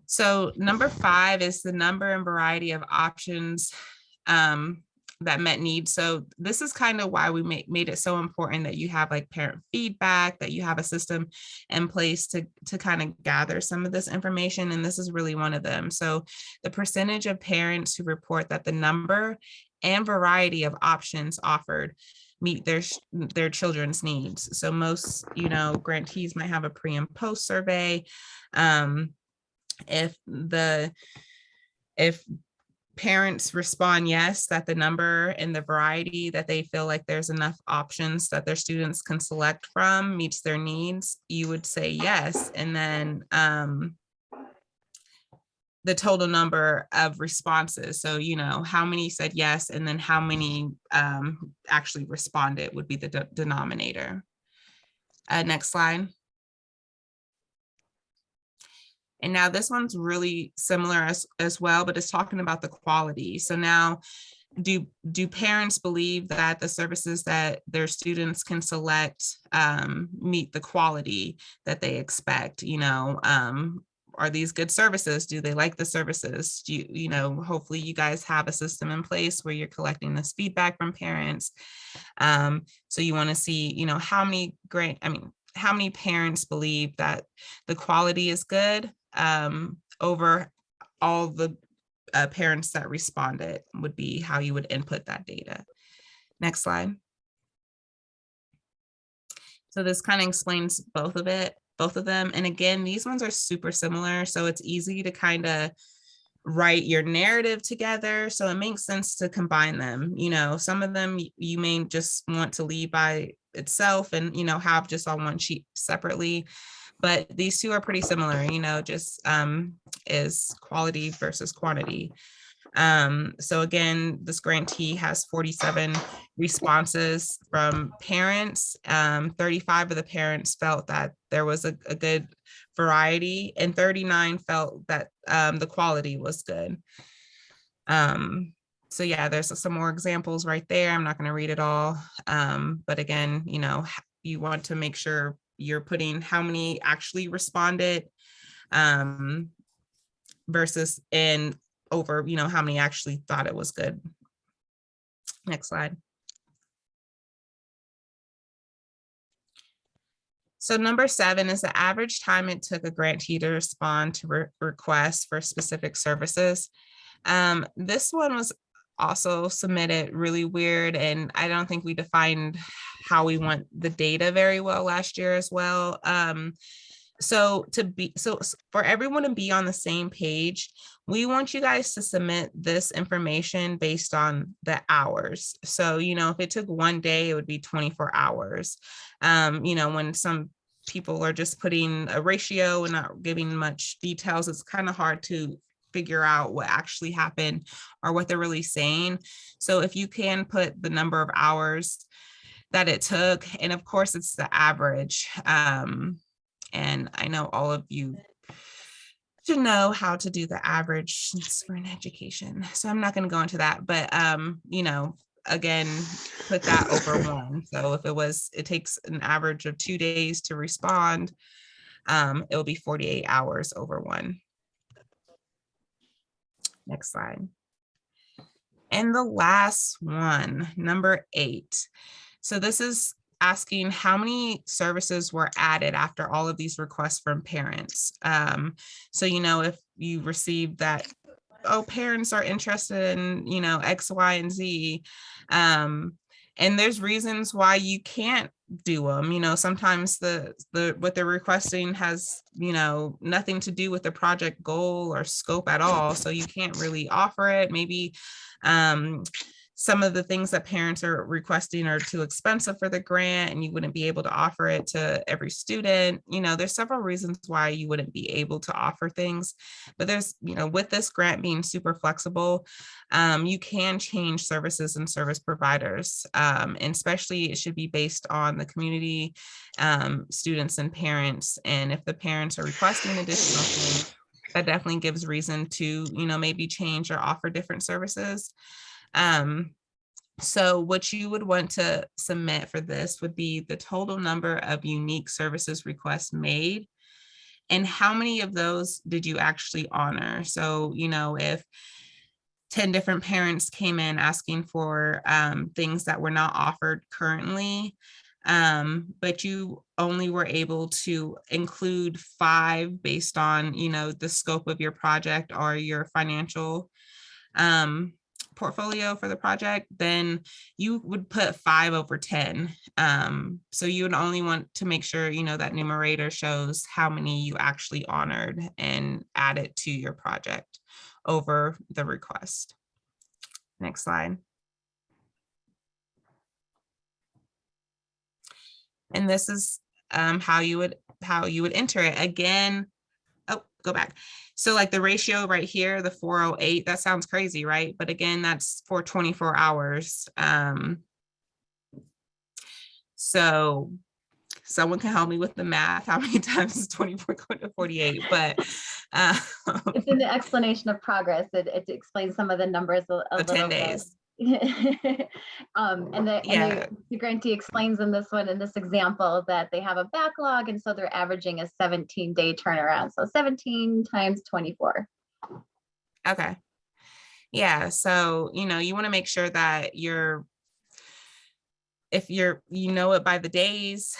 So number 5 is the number and variety of options that met needs. So this is kind of why we made it so important that you have like parent feedback, that you have a system in place to kind of gather some of this information. And this is really one of them. So the percentage of parents who report that the number and variety of options offered meet their children's needs. So most, you know, grantees might have a pre and post survey. If parents respond yes, that the number and the variety that they feel like there's enough options that their students can select from meets their needs, you would say yes. And then the total number of responses. So, how many said yes, and then how many actually responded would be the denominator. Next slide. And now this one's really similar as well, but it's talking about the quality. So now, do parents believe that the services that their students can select meet the quality that they expect? Are these good services? Do they like the services? Do hopefully you guys have a system in place where you're collecting this feedback from parents. So you want to see, how many parents believe that the quality is good over all the parents that responded would be how you would input that data. Next slide. So this kind of explains both of them. And again, these ones are super similar. So it's easy to kind of write your narrative together. So it makes sense to combine them. Some of them you may just want to leave by itself and, have just on one sheet separately. But these two are pretty similar, just is quality versus quantity. So again, this grantee has 47 responses from parents. 35 of the parents felt that there was a good variety, and 39 felt that the quality was good. So yeah, there's some more examples right there. I'm not going to read it all. But again, you want to make sure you're putting how many actually responded versus in over, how many actually thought it was good. Next slide. So number 7 is the average time it took a grantee to respond to requests for specific services. This one was also submitted really weird, and I don't think we defined how we want the data very well last year as well. So for everyone to be on the same page, we want you guys to submit this information based on the hours. So, if it took one day, it would be 24 hours. When some people are just putting a ratio and not giving much details, it's kind of hard to figure out what actually happened or what they're really saying. So if you can put the number of hours that it took, and of course it's the average. And I know all of you should know how to do the average for an education. So I'm not going to go into that, but, again, put that over 1. So if it takes an average of 2 days to respond, it'll be 48 hours over 1. Next slide. And the last one, number 8. So this is asking how many services were added after all of these requests from parents. So, if you received that, parents are interested in, X, Y, and Z. And there's reasons why you can't do them. Sometimes the what they're requesting has, nothing to do with the project goal or scope at all. So you can't really offer it. Maybe some of the things that parents are requesting are too expensive for the grant, and you wouldn't be able to offer it to every student. There's several reasons why you wouldn't be able to offer things, but there's, with this grant being super flexible, you can change services and service providers, and especially it should be based on the community, students and parents. And if the parents are requesting additional things, that definitely gives reason to, maybe change or offer different services. So what you would want to submit for this would be the total number of unique services requests made, and how many of those did you actually honor? So, if 10 different parents came in asking for things that were not offered currently, but you only were able to include 5 based on, the scope of your project or your financial portfolio for the project, then you would put 5 over 10. So you would only want to make sure, that numerator shows how many you actually honored and added to your project over the request. Next slide. And this is how you would enter it. Again, oh, go back. So like the ratio right here, the 408, that sounds crazy, right? But again, that's for 24 hours. So someone can help me with the math. How many times is 24 going to 48? But It's in the explanation of progress. It explains some of the numbers a the 10 little bit. days. And the grantee explains in this one, in this example, that they have a backlog, and so they're averaging a 17-day turnaround. So 17 times 24. Okay. Yeah. So, you want to make sure that if you know it by the days,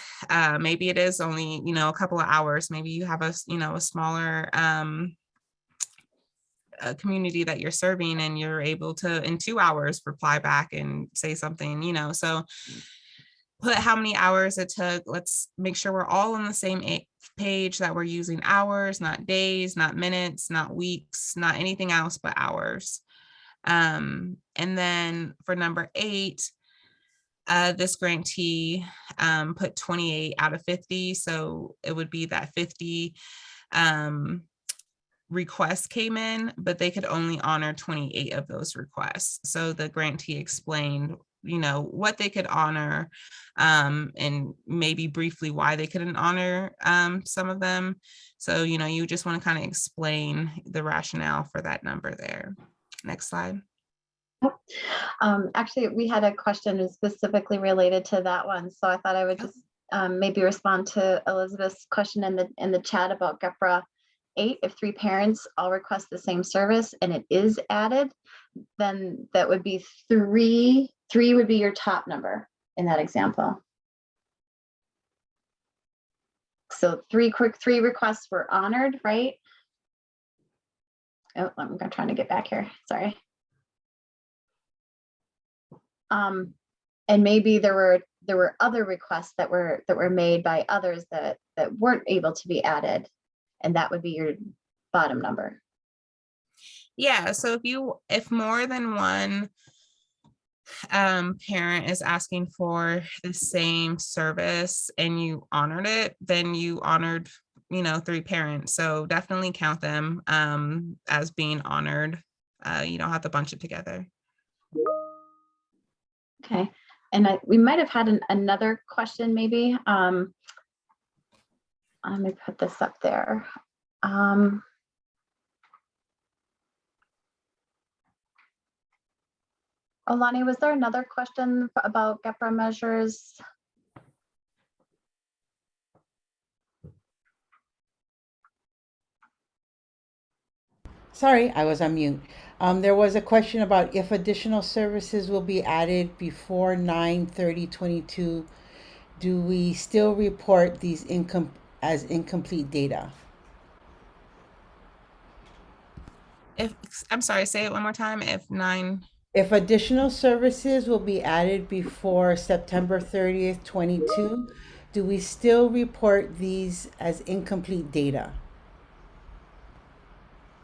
maybe it is only, a couple of hours. Maybe you have a smaller a community that you're serving, and you're able to in 2 hours reply back and say something, so put how many hours it took. Let's make sure we're all on the same page, that we're using hours, not days, not minutes, not weeks, not anything else but hours. And then for number 8, this grantee put 28 out of 50. So it would be that 50 requests came in, but they could only honor 28 of those requests. So the grantee explained, what they could honor, and maybe briefly why they couldn't honor some of them. So, you just want to kind of explain the rationale for that number there. Next slide. Actually, we had a question specifically related to that one. So I thought I would just maybe respond to Elizabeth's question in the chat about GEPRA 8. If 3 parents all request the same service and it is added, then that would be 3. 3 would be your top number in that example. So 3 requests were honored, right? Oh, I'm trying to get back here. Sorry. And maybe there were other requests that were made by others that weren't able to be added, and that would be your bottom number. Yeah. So if more than one parent is asking for the same service and you honored it, then you honored 3 parents. So definitely count them as being honored. You don't have to bunch it together. Okay. And we might have had another question maybe. Let me put this up there. Olani, was there another question about GEPRA measures? Sorry, I was on mute. There was a question about if additional services will be added before 9/30/22. Do we still report these as incomplete data? I'm sorry, say it one more time. If additional services will be added before September 30th, 22, do we still report these as incomplete data?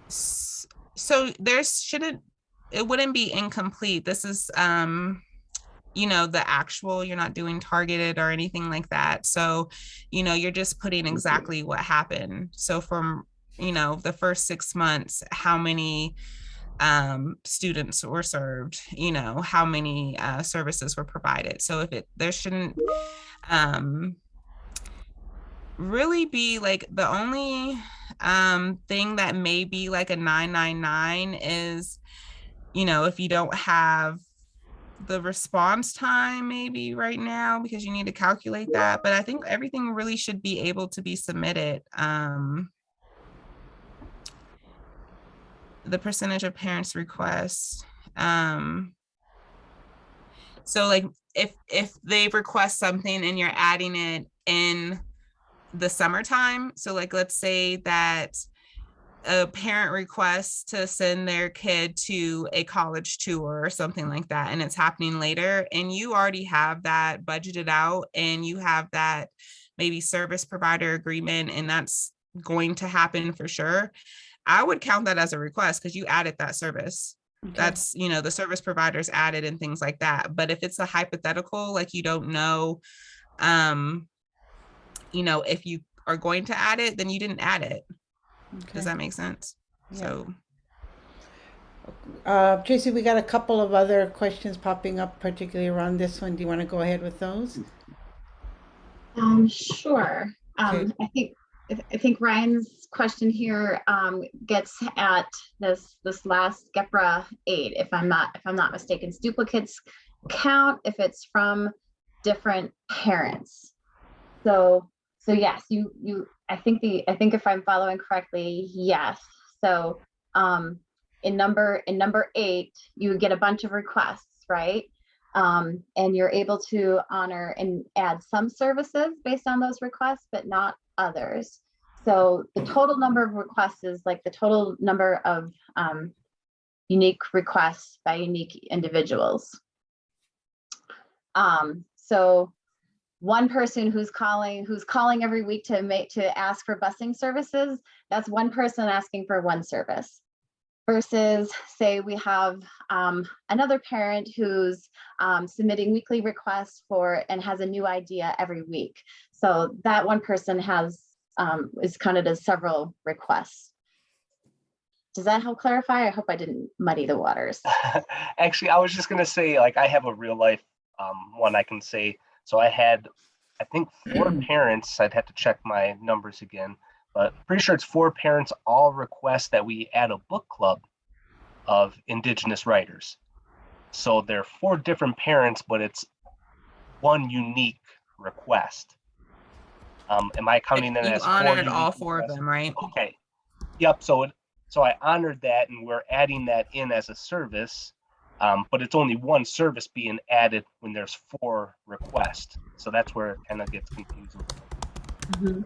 So it wouldn't be incomplete. This is the actual, you're not doing targeted or anything like that. So you're just putting exactly what happened. So from the first 6 months, how many students were served, how many services were provided. So there shouldn't really be like, the only thing that may be like a 999 is if you don't have the response time maybe right now, because you need to calculate that. But I think everything really should be able to be submitted. The percentage of parents request. So like if they request something and you're adding it in the summertime, so like let's say that a parent requests to send their kid to a college tour or something like that, and it's happening later, and you already have that budgeted out, and you have that maybe service provider agreement, and that's going to happen for sure, I would count that as a request because you added that service. Okay. That's, the service providers added and things like that. But if it's a hypothetical, like you don't know, if you are going to add it, then you didn't add it. Okay. Does that make sense? Yeah. So Tracy, we got a couple of other questions popping up, particularly around this one. Do you want to go ahead with those? Sure. Okay. I think Ryan's question here gets at this last GEPRA 8, if I'm not mistaken. Duplicates count if it's from different parents. So yes, I think if I'm following correctly, yes. So in number 8, you would get a bunch of requests, right? And you're able to honor and add some services based on those requests, but not others. So the total number of requests is like the total number of unique requests by unique individuals. So one person who's calling every week to ask for busing services, that's one person asking for one service. Versus, say, we have another parent who's submitting weekly requests and has a new idea every week. So that one person is counted as several requests. Does that help clarify? I hope I didn't muddy the waters. Actually, I was just going to say, like, I have a real life one I can say. So I had, I think, 4 parents. I'd have to check my numbers again. But pretty sure it's 4 parents all request that we add a book club of Indigenous writers. So they're 4 different parents, but it's one unique request. Am I counting that you as 4 honored unique all 4 requests? of them, right? Okay. Yep. So I honored that, and we're adding that in as a service. But it's only one service being added when there's 4 requests. So that's where it kind of gets confusing. Mm-hmm.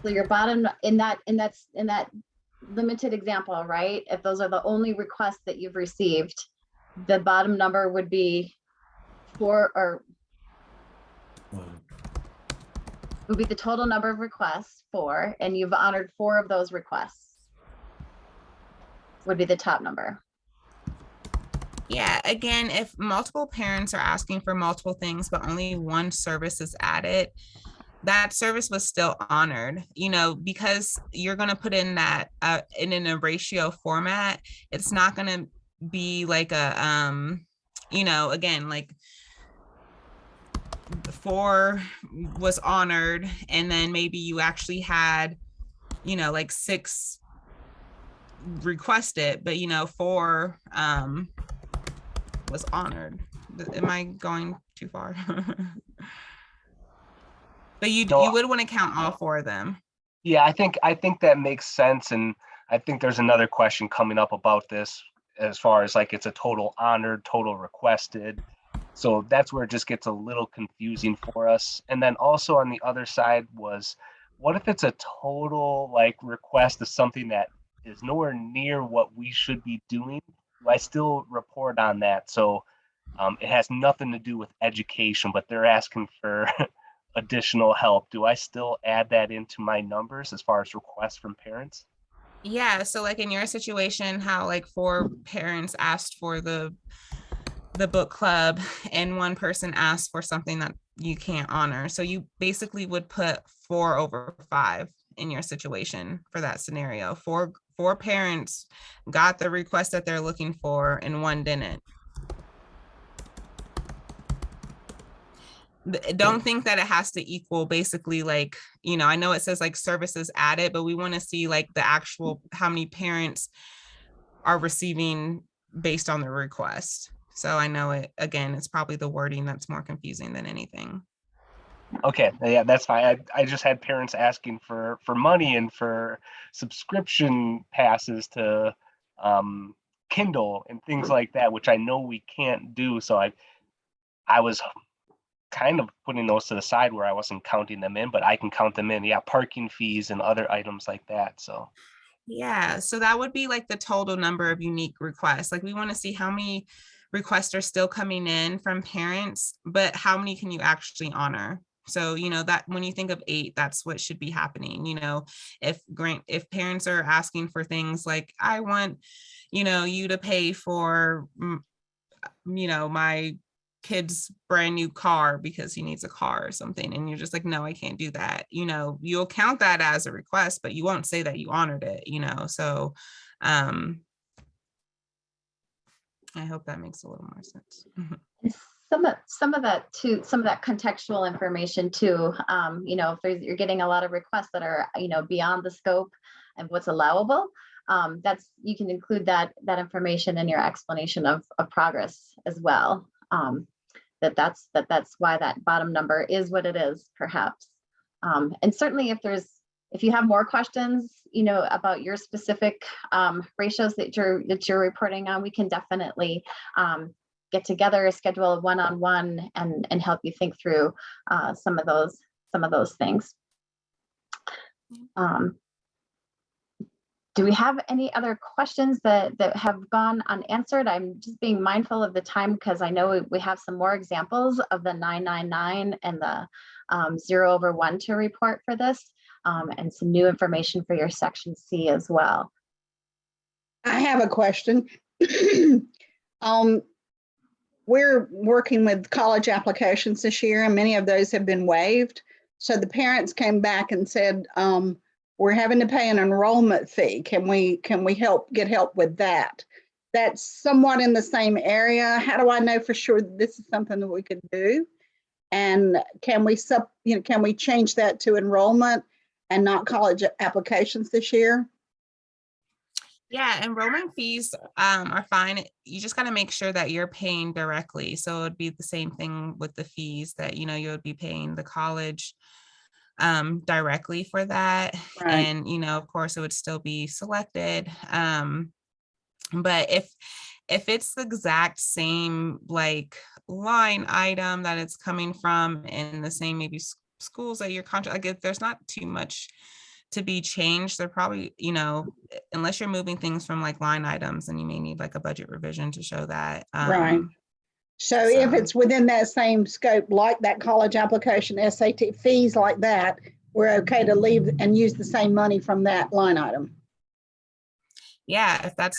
So your bottom in that limited example, right? If those are the only requests that you've received, the bottom number would be 4, or would be the total number of requests 4, and you've honored 4 of those requests. Would be the top number. Yeah, again, if multiple parents are asking for multiple things, but only one service is added, that service was still honored, because you're going to put in that in a ratio format. It's not going to be like a, again, like 4 was honored, and then maybe you actually had, like 6 requested, but 4 was honored. Am I going too far? But you would want to count all 4 of them. Yeah, I think that makes sense, and I think there's another question coming up about this as far as like it's a total honored, total requested. So that's where it just gets a little confusing for us. And then also on the other side was, what if it's a total like request of something that is nowhere near what we should be doing? Do I still report on that? So it has nothing to do with education, but they're asking for additional help. Do I still add that into my numbers as far as requests from parents? Yeah, so like in your situation, how like 4 parents asked for the book club and one person asked for something that you can't honor. So you basically would put 4 over 5 in your situation for that scenario. 4 parents got the request that they're looking for and 1 didn't. Don't think that it has to equal basically like, I know it says like services added, but we want to see like the actual how many parents are receiving based on the request. So I know it's probably the wording that's more confusing than anything. Okay, yeah, that's fine. I just had parents asking for money and for subscription passes to Kindle and things like that, which I know we can't do. So I was kind of putting those to the side where I wasn't counting them in, but I can count them in. Yeah, parking fees and other items like that. So yeah, so that would be like the total number of unique requests. Like we want to see how many requests are still coming in from parents, but how many can you actually honor? So, that when you think of 8, that's what should be happening. If parents are asking for things like, I want, you to pay for, my kid's brand new car because he needs a car or something, and you're just like, no, I can't do that. You'll count that as a request, but you won't say that you honored it, so I hope that makes a little more sense. Some of that too, some of that contextual information too, if you're getting a lot of requests that are, beyond the scope of what's allowable, you can include that information in your explanation of progress as well. That's why that bottom number is what it is, perhaps. And certainly if you have more questions, about your specific ratios that you're reporting on, we can definitely get together, schedule a one-on-one, and help you think through some of those things. Do we have any other questions that have gone unanswered? I'm just being mindful of the time because I know we have some more examples of the 999 and the 0/1 to report for this, and some new information for your section C as well. I have a question. We're working with college applications this year, and many of those have been waived. So the parents came back and said, we're having to pay an enrollment fee. Can we get help with that? That's somewhat in the same area. How do I know for sure that this is something that we could do? And can we change that to enrollment and not college applications this year? Yeah, enrollment fees are fine. You just got to make sure that you're paying directly. So it'd be the same thing with the fees that, you would be paying the college directly for that. Right. And, of course, it would still be selected. But if it's the exact same like line item that it's coming from in the same maybe schools that your contract, like if there's not too much to be changed, they're probably, unless you're moving things from like line items, and you may need like a budget revision to show that. Right. So if it's within that same scope, like that college application, SAT fees like that, we're okay to leave and use the same money from that line item. Yeah, if that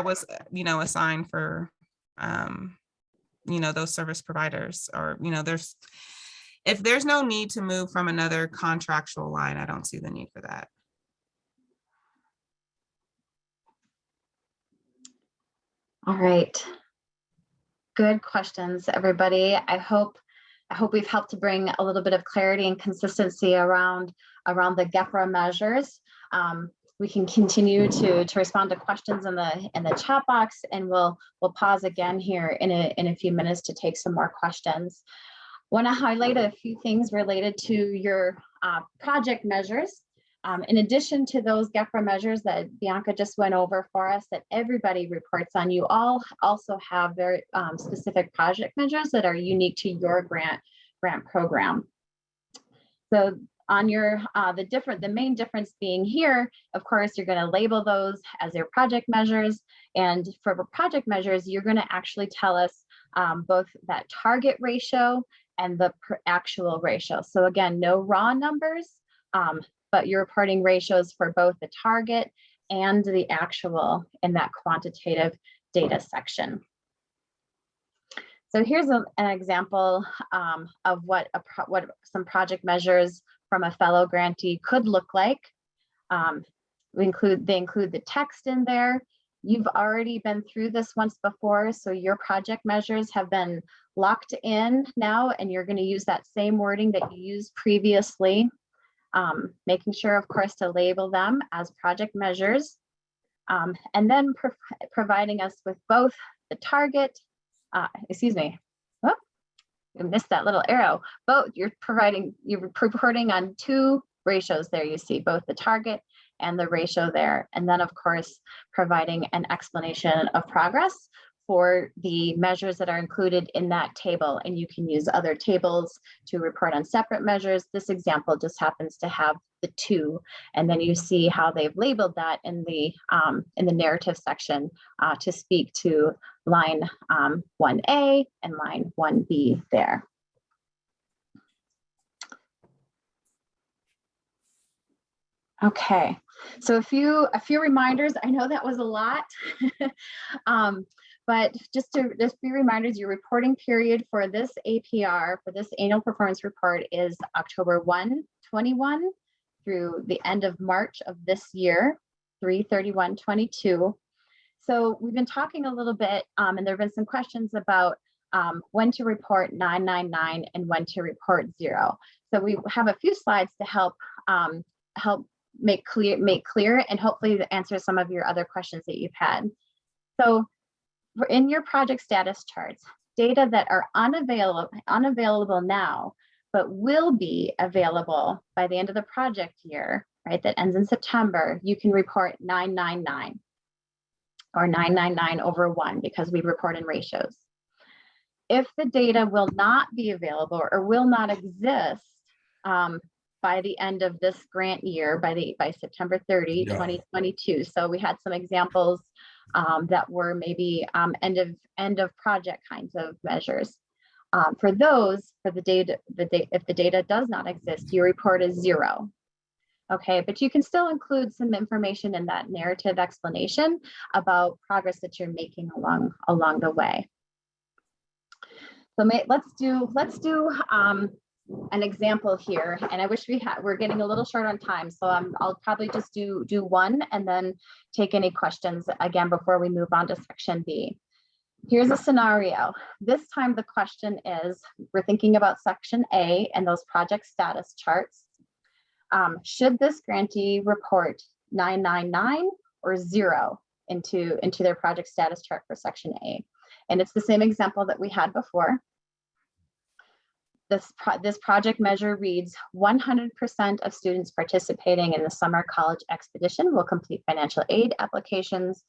was, assigned for, those service providers, or, if there's no need to move from another contractual line, I don't see the need for that. All right. Good questions, everybody. I hope we've helped to bring a little bit of clarity and consistency around the GEFRA measures. We can continue to respond to questions in the chat box, and we'll pause again here in a few minutes to take some more questions. Want to highlight a few things related to your project measures. In addition to those GEFRA measures that Bianca just went over for us that everybody reports on, you all also have very specific project measures that are unique to your grant program. So on your the main difference being here, of course, you're going to label those as your project measures, and for project measures, you're going to actually tell us both that target ratio and the actual ratio. So again, no raw numbers, but you're reporting ratios for both the target and the actual in that quantitative data section. So here's an example of what some project measures from a fellow grantee could look like. They include the text in there. You've already been through this once before, so your project measures have been locked in now, and you're going to use that same wording that you used previously, making sure, of course, to label them as project measures, and then providing us with both the target, excuse me, oh, I missed that little arrow. Both you're reporting on two ratios there. You see both the target and the ratio there. And then, of course, providing an explanation of progress for the measures that are included in that table. And you can use other tables to report on separate measures. This example just happens to have the two. And then you see how they've labeled that in the narrative section to speak to line 1A and line 1B there. Okay, so a few reminders. I know that was a lot. But just a few reminders, your reporting period for this APR, for this annual performance report, is October 1, 21 through the end of March of this year, 3/31/22. So we've been talking a little bit, and there have been some questions about when to report 999 and when to report 0. So we have a few slides to help make clear and hopefully answer some of your other questions that you've had. So in your project status charts, data that are unavailable now, but will be available by the end of the project year, right, that ends in September, you can report 999 or 999 over 1 because we report in ratios. If the data will not be available or will not exist by the end of this grant year, by September 30, 2022. So we had some examples that were maybe end of project kinds of measures. For those, if the data does not exist, your report is 0. Okay, but you can still include some information in that narrative explanation about progress that you're making along the way. So let's do an example here, and I wish we're getting a little short on time, so I'll probably just do one and then take any questions again before we move on to section B. Here's a scenario. This time the question is, we're thinking about section A and those project status charts. Should this grantee report 999 or 0 into their project status chart for section A? And it's the same example that we had before. This project measure reads 100% of students participating in the summer college expedition will complete financial aid applications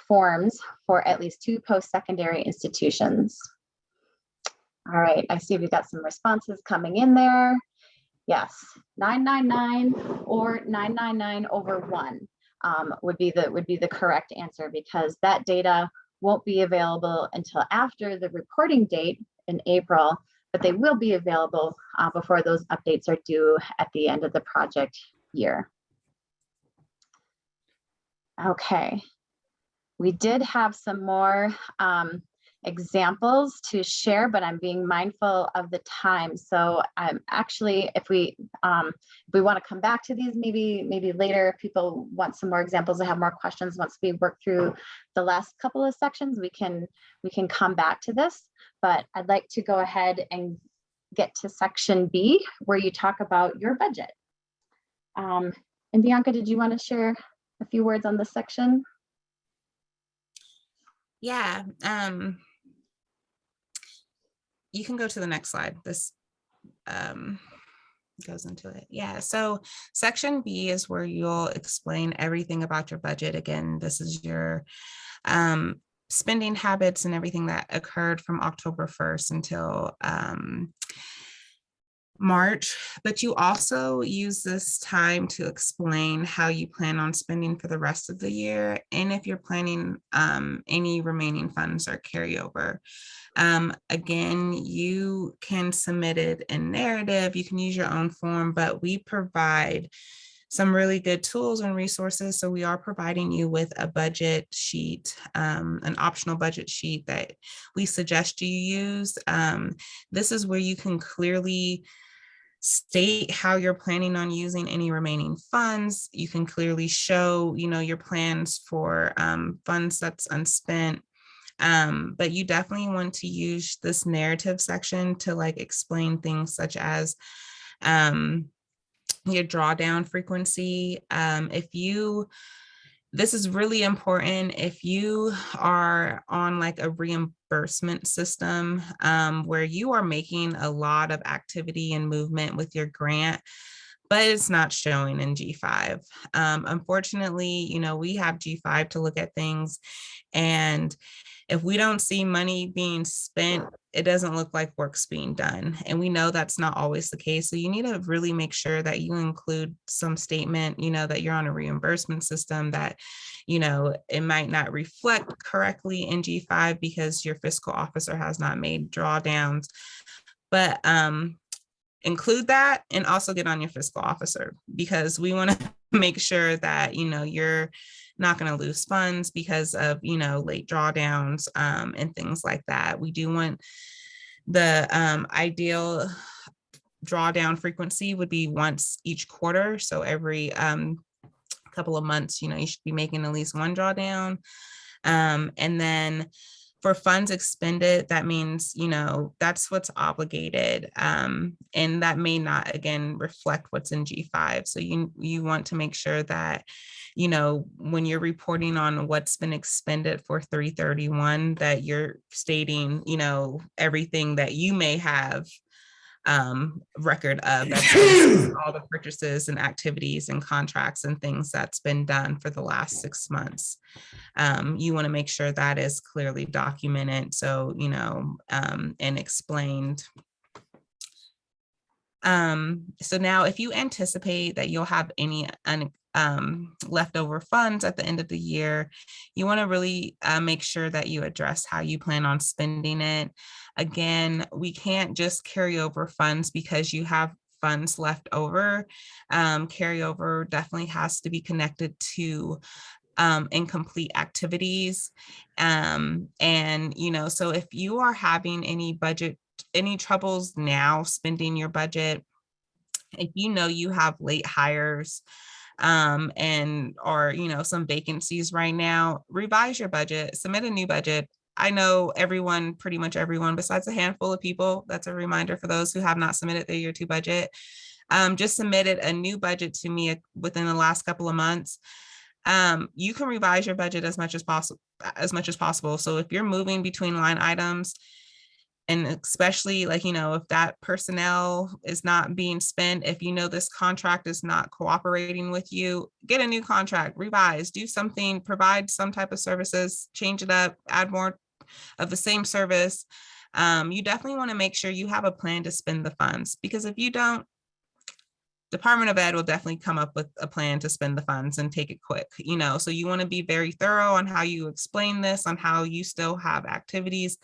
forms for at least 2 post-secondary institutions. All right, I see we've got some responses coming in there. Yes, 999 or 999 over 1 would be the correct answer, because that data won't be available until after the reporting date in April, but they will be available before those updates are due at the end of the project year. Okay, we did have some more examples to share, but I'm being mindful of the time. So actually, if we want to come back to these, maybe later, if people want some more examples and have more questions once we work through the last couple of sections, we can come back to this. But I'd like to go ahead and get to section B, where you talk about your budget. And Bianca, did you want to share a few words on this section? Yeah, you can go to the next slide. This goes into it. Yeah, so section B is where you'll explain everything about your budget. Again, this is your spending habits and everything that occurred from October 1st until March, but you also use this time to explain how you plan on spending for the rest of the year, and if you're planning any remaining funds or carryover. Again, you can submit it in narrative, you can use your own form, but we provide some really good tools and resources. So we are providing you with a budget sheet, an optional budget sheet that we suggest you use. This is where you can clearly state how you're planning on using any remaining funds. You can clearly show, your plans for funds that's unspent. But you definitely want to use this narrative section to explain things such as your drawdown frequency. This is really important if you are on a reimbursement system where you are making a lot of activity and movement with your grant, but it's not showing in G5. Unfortunately, we have G5 to look at things, and if we don't see money being spent, it doesn't look like work's being done. And we know that's not always the case. So you need to really make sure that you include some statement, that you're on a reimbursement system, that, it might not reflect correctly in G5 because your fiscal officer has not made drawdowns. But include that and also get on your fiscal officer, because we want to make sure that, you're not going to lose funds because of, late drawdowns and things like that. We do want the ideal drawdown frequency would be once each quarter. So every couple of months, you should be making at least one drawdown. And then for funds expended, that means, that's what's obligated. And that may not, again, reflect what's in G5. So you want to make sure that, when you're reporting on what's been expended for 3/31, that you're stating, everything that you may have record of, that's all the purchases and activities and contracts and things that's been done for the last 6 months. You want to make sure that is clearly documented, so and explained. So now, if you anticipate that you'll have any leftover funds at the end of the year, you want to really make sure that you address how you plan on spending it. Again, we can't just carry over funds because you have funds left over. Carryover definitely has to be connected to incomplete activities. And, so if you are having any troubles now spending your budget, if you have late hires and or some vacancies right now, revise your budget, submit a new budget. I know pretty much everyone besides a handful of people, that's a reminder for those who have not submitted their year 2 budget, just submitted a new budget to me within the last couple of months. You can revise your budget as much as possible. So if you're moving between line items, and especially if that personnel is not being spent, if this contract is not cooperating with you, get a new contract, revise, do something, provide some type of services, change it up, add more of the same service. You definitely want to make sure you have a plan to spend the funds, because if you don't, Department of Ed will definitely come up with a plan to spend the funds and take it quick, so you want to be very thorough on how you explain this, on how you still have activities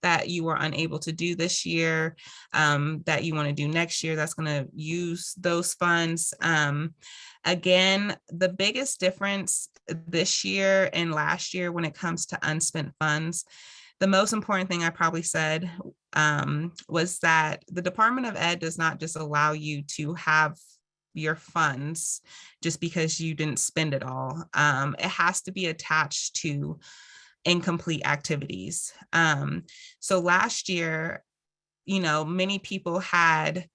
that you were unable to do this year, that you want to do next year, that's going to use those funds. Again, the biggest difference this year and last year when it comes to unspent funds, the most important thing I probably said was that the Department of Ed does not just allow you to have your funds just because you didn't spend it all. It has to be attached to incomplete activities. So last year, many people had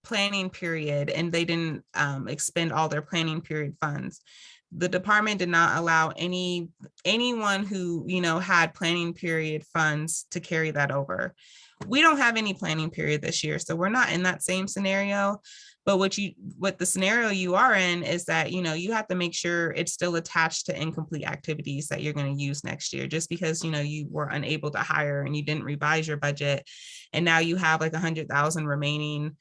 planning period and they didn't expend all their planning period funds. The department did not allow anyone who, had planning period funds to carry that over. We don't have any planning period this year, so we're not in that same scenario. But what the scenario you are in is that, you have to make sure it's still attached to incomplete activities that you're going to use next year. Just because, you were unable to hire and you didn't revise your budget, and now you have like 100,000 remaining,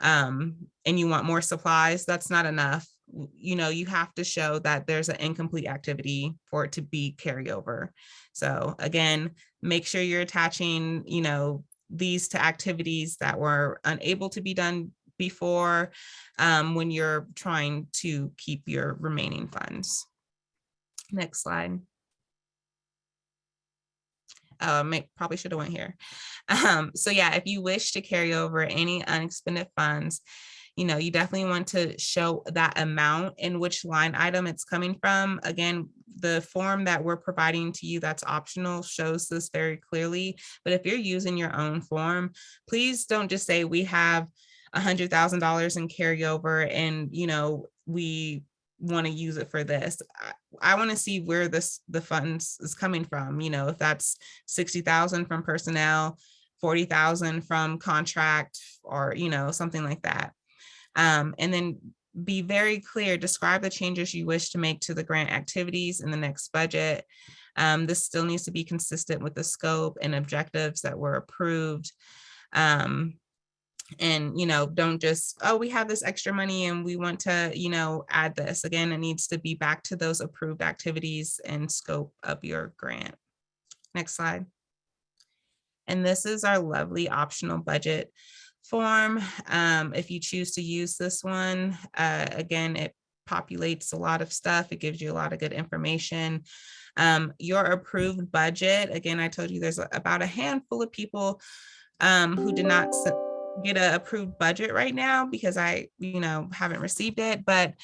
and you want more supplies, that's not enough. You have to show that there's an incomplete activity for it to be carryover. So again, make sure you're attaching, these to activities that were unable to be done before, when you're trying to keep your remaining funds. Next slide. Probably should have went here. So yeah, if you wish to carry over any unexpended funds, you definitely want to show that amount and which line item it's coming from. Again, the form that we're providing to you that's optional shows this very clearly. But if you're using your own form, please don't just say we have $100,000 in carryover and, we want to use it for this. I want to see where the funds is coming from. If that's 60,000 from personnel, 40,000 from contract, or, something like that. And then be very clear, describe the changes you wish to make to the grant activities in the next budget. This still needs to be consistent with the scope and objectives that were approved. And, don't just, we have this extra money and we want to, add this. Again, it needs to be back to those approved activities and scope of your grant. Next slide. And this is our lovely optional budget form. If you choose to use this one, again, it populates a lot of stuff. It gives you a lot of good information. Your approved budget, again, I told you there's about a handful of people who did not get an approved budget right now because I, haven't received it, but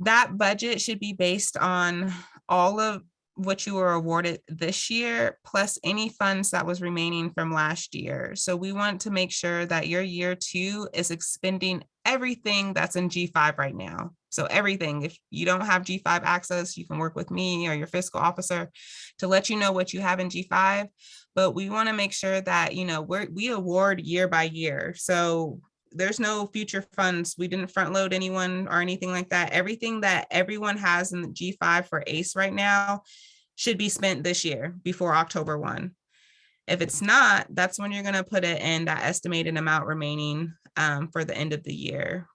that budget should be based on all of what you were awarded this year, plus any funds that was remaining from last year. So we want to make sure that your year 2 is expending everything that's in G5 right now. So everything. If you don't have G5 access, you can work with me or your fiscal officer to let you know what you have in G5. But we want to make sure that, we award year by year. So there's no future funds. We didn't front load anyone or anything like that. Everything that everyone has in the G5 for ACE right now should be spent this year before October 1. If it's not, that's when you're going to put it in that estimated amount remaining for the end of the year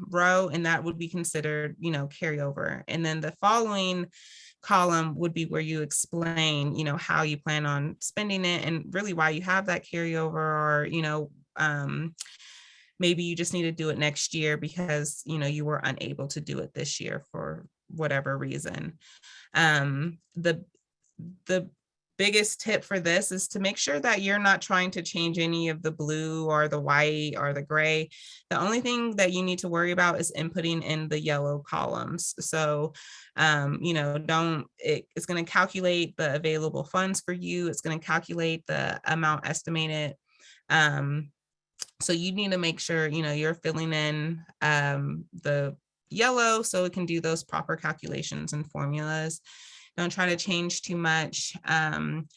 row, and that would be considered, carryover. And then the following column would be where you explain, how you plan on spending it and really why you have that carryover, or, maybe you just need to do it next year because, you were unable to do it this year for whatever reason. The biggest tip for this is to make sure that you're not trying to change any of the blue or the white or the gray. The only thing that you need to worry about is inputting in the yellow columns. So, it's going to calculate the available funds for you. It's going to calculate the amount estimated. So you need to make sure, you're filling in the yellow so it can do those proper calculations and formulas. Don't try to change too much. And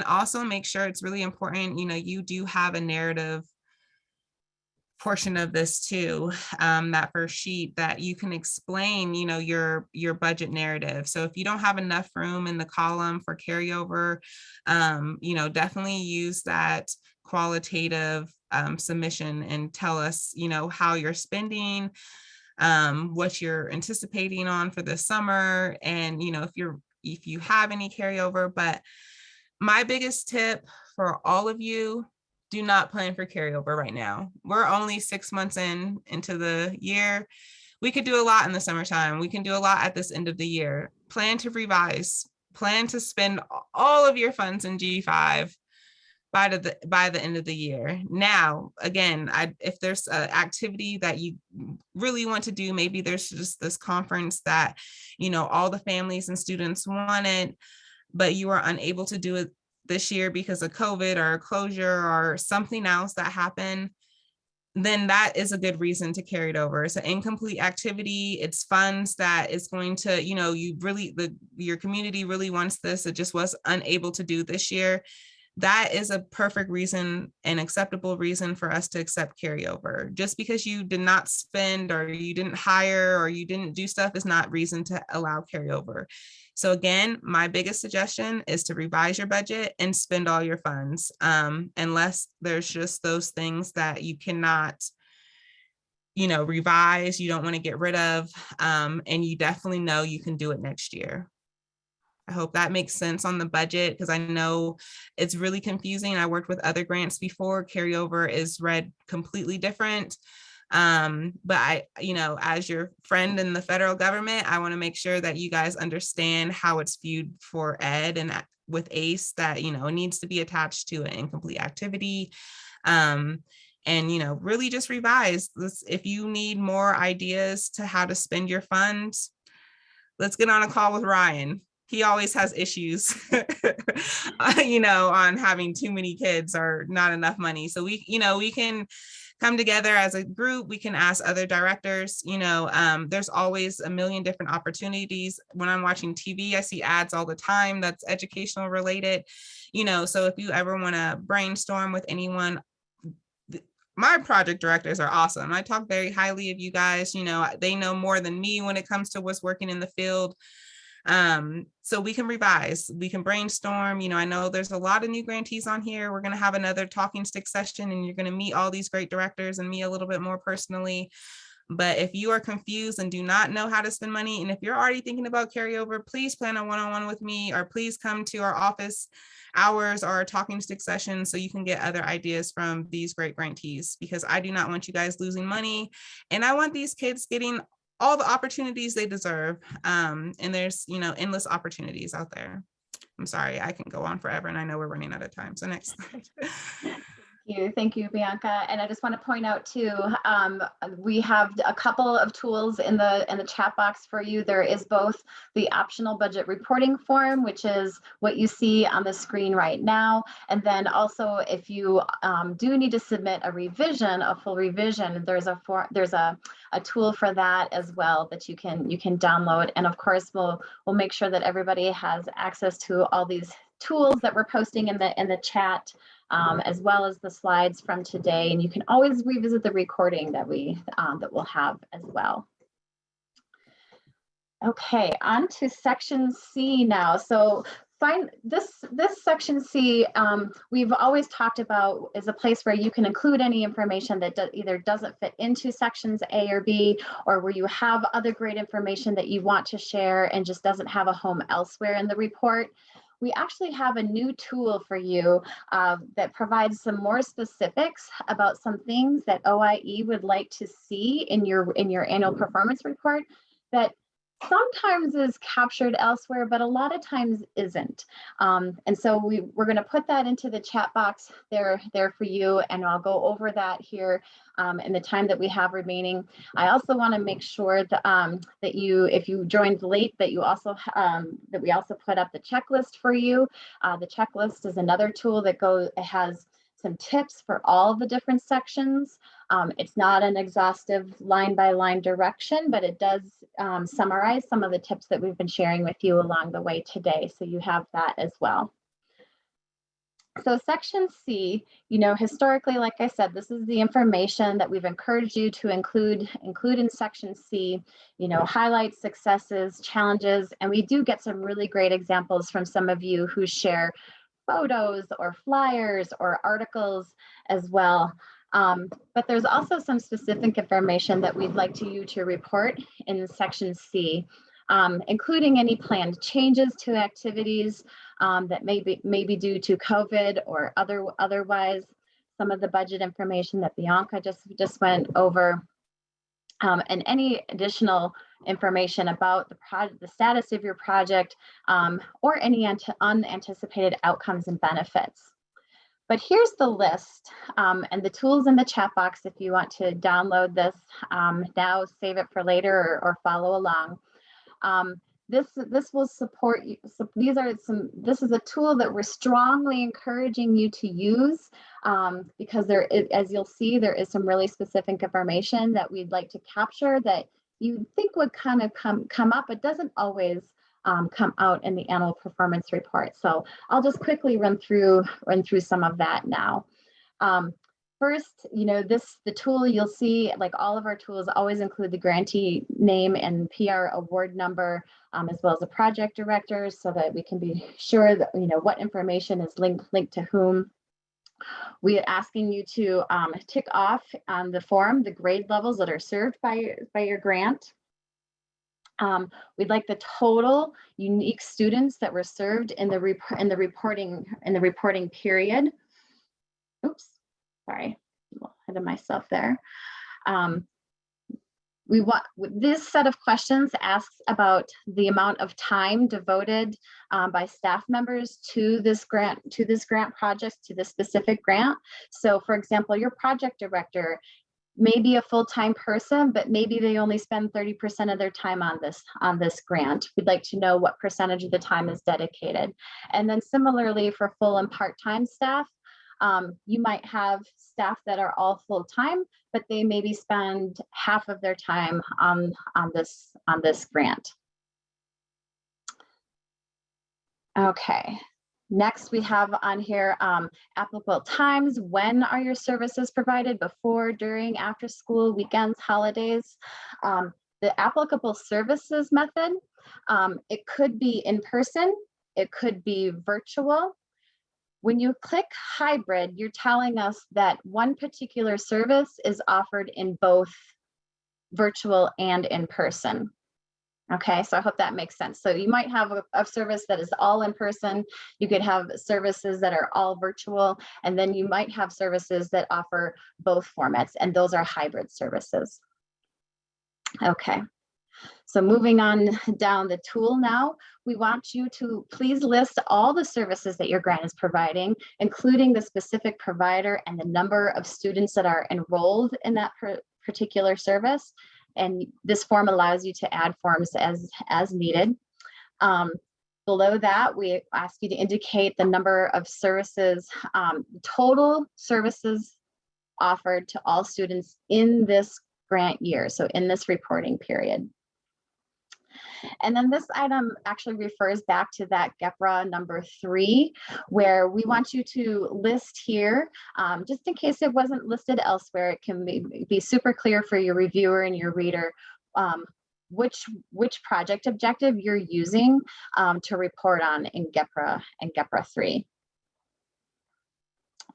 also make sure it's really important, you do have a narrative portion of this too, that first sheet that you can explain, your budget narrative. So if you don't have enough room in the column for carryover, definitely use that qualitative submission and tell us, how you're spending, what you're anticipating on for the summer, and if you have any carryover. But my biggest tip for all of you, do not plan for carryover right now. We're only 6 months into the year. We could do a lot in the summertime. We can do a lot at this end of the year. Plan to revise, plan to spend all of your funds in G5 by the end of the year. Now, again, if there's an activity that you really want to do, maybe there's just this conference that, all the families and students wanted, but you are unable to do it this year because of COVID or closure or something else that happened, then that is a good reason to carry it over. It's an incomplete activity. It's funds that is going to, your community really wants this. It just was unable to do this year. That is a perfect reason, an acceptable reason for us to accept carryover. Just because you did not spend or you didn't hire or you didn't do stuff is not reason to allow carryover. So again, my biggest suggestion is to revise your budget and spend all your funds, unless there's just those things that you cannot, revise, you don't want to get rid of, and you definitely know you can do it next year. I hope that makes sense on the budget, because I know it's really confusing. I worked with other grants before. Carryover is read completely different. But I, as your friend in the federal government, I want to make sure that you guys understand how it's viewed for ed and with ACE, that, it needs to be attached to an incomplete activity. And, really just revise this. If you need more ideas to how to spend your funds, let's get on a call with Ryan. He always has issues, on having too many kids or not enough money. So we can come together as a group. We can ask other directors, there's always a million different opportunities. When I'm watching TV, I see ads all the time that's educational related, so if you ever want to brainstorm with anyone, my project directors are awesome. I talk very highly of you guys. They know more than me when it comes to what's working in the field. So we can revise, we can brainstorm. I know there's a lot of new grantees on here. We're going to have another talking stick session, and you're going to meet all these great directors and me a little bit more personally. But if you are confused and do not know how to spend money, and if you're already thinking about carryover, please plan a one-on-one with me, or please come to our office hours or talking stick sessions so you can get other ideas from these great grantees, because I do not want you guys losing money. And I want these kids getting all the opportunities they deserve. And there's, endless opportunities out there. I'm sorry, I can go on forever, and I know we're running out of time. So next slide. Thank you, Bianca. And I just want to point out too, we have a couple of tools in the chat box for you. There is both the optional budget reporting form, which is what you see on the screen right now. And then also, if you do need to submit a revision, a full revision, there's a tool for that as well that you can download. And of course, we'll make sure that everybody has access to all these tools that we're posting in the chat, as well as the slides from today. And you can always revisit the recording that we'll have as well. Okay, on to section C now. So this section C, we've always talked about is a place where you can include any information that either doesn't fit into sections A or B, or where you have other great information that you want to share and just doesn't have a home elsewhere in the report. We actually have a new tool for you that provides some more specifics about some things that OIE would like to see in your annual performance report that sometimes is captured elsewhere, but a lot of times isn't. And so we're going to put that into the chat box there for you, and I'll go over that here in the time that we have remaining. I also want to make sure that that if you joined late, that you also that we also put up the checklist for you. The checklist is another tool that has some tips for all the different sections. It's not an exhaustive line-by-line direction, but it does summarize some of the tips that we've been sharing with you along the way today. So you have that as well. So section C, historically, like I said, this is the information that we've encouraged you to include in section C, highlight successes, challenges, and we do get some really great examples from some of you who share photos or flyers or articles as well. But there's also some specific information that we'd like you to report in section C, including any planned changes to activities that may be due to COVID or otherwise, some of the budget information that Bianca just went over, and any additional information about the status of your project, or any unanticipated outcomes and benefits. But here's the list and the tools in the chat box if you want to download this now, save it for later, or follow along. This will support you. So this is a tool that we're strongly encouraging you to use because as you'll see, there is some really specific information that we'd like to capture that you think would kind of come up, but doesn't always come out in the annual performance report. So I'll just quickly run through some of that now. First, the tool you'll see, like all of our tools, always include the grantee name and PR award number, as well as a project director, so that we can be sure that what information is linked to whom. We are asking you to tick off on the form the grade levels that are served by your grant. We'd like the total unique students that were served in the reporting period. Oops, sorry, I'm ahead of myself there. This set of questions asks about the amount of time devoted by staff members to this grant project, to this specific grant. So, for example, your project director may be a full-time person, but maybe they only spend 30% of their time on this grant. We'd like to know what percentage of the time is dedicated. And then similarly for full and part-time staff, you might have staff that are all full-time, but they maybe spend half of their time on this grant. Okay. Next, we have on here applicable times. When are your services provided? Before, during, after school, weekends, holidays? The applicable services method, it could be in person, it could be virtual. When you click hybrid, you're telling us that one particular service is offered in both virtual and in person. Okay, so I hope that makes sense. So you might have a service that is all in person. You could have services that are all virtual, and then you might have services that offer both formats, and those are hybrid services. Okay, so moving on down the tool now, we want you to please list all the services that your grant is providing, including the specific provider and the number of students that are enrolled in that particular service. And this form allows you to add forms as needed. Below that, we ask you to indicate the number of services, total services offered to all students in this grant year, so in this reporting period. And then this item actually refers back to that GEPRA number 3, where we want you to list here, just in case it wasn't listed elsewhere, it can be super clear for your reviewer and your reader, which project objective you're using to report on in GEPRA and GEPRA 3.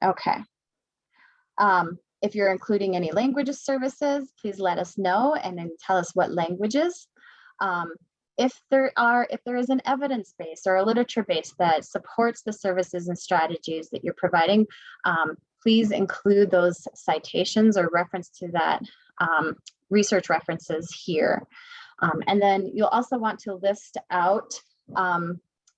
Okay. If you're including any languages services, please let us know and then tell us what languages. If there is an evidence base or a literature base that supports the services and strategies that you're providing, please include those citations or reference to that research references here. And then you'll also want to list out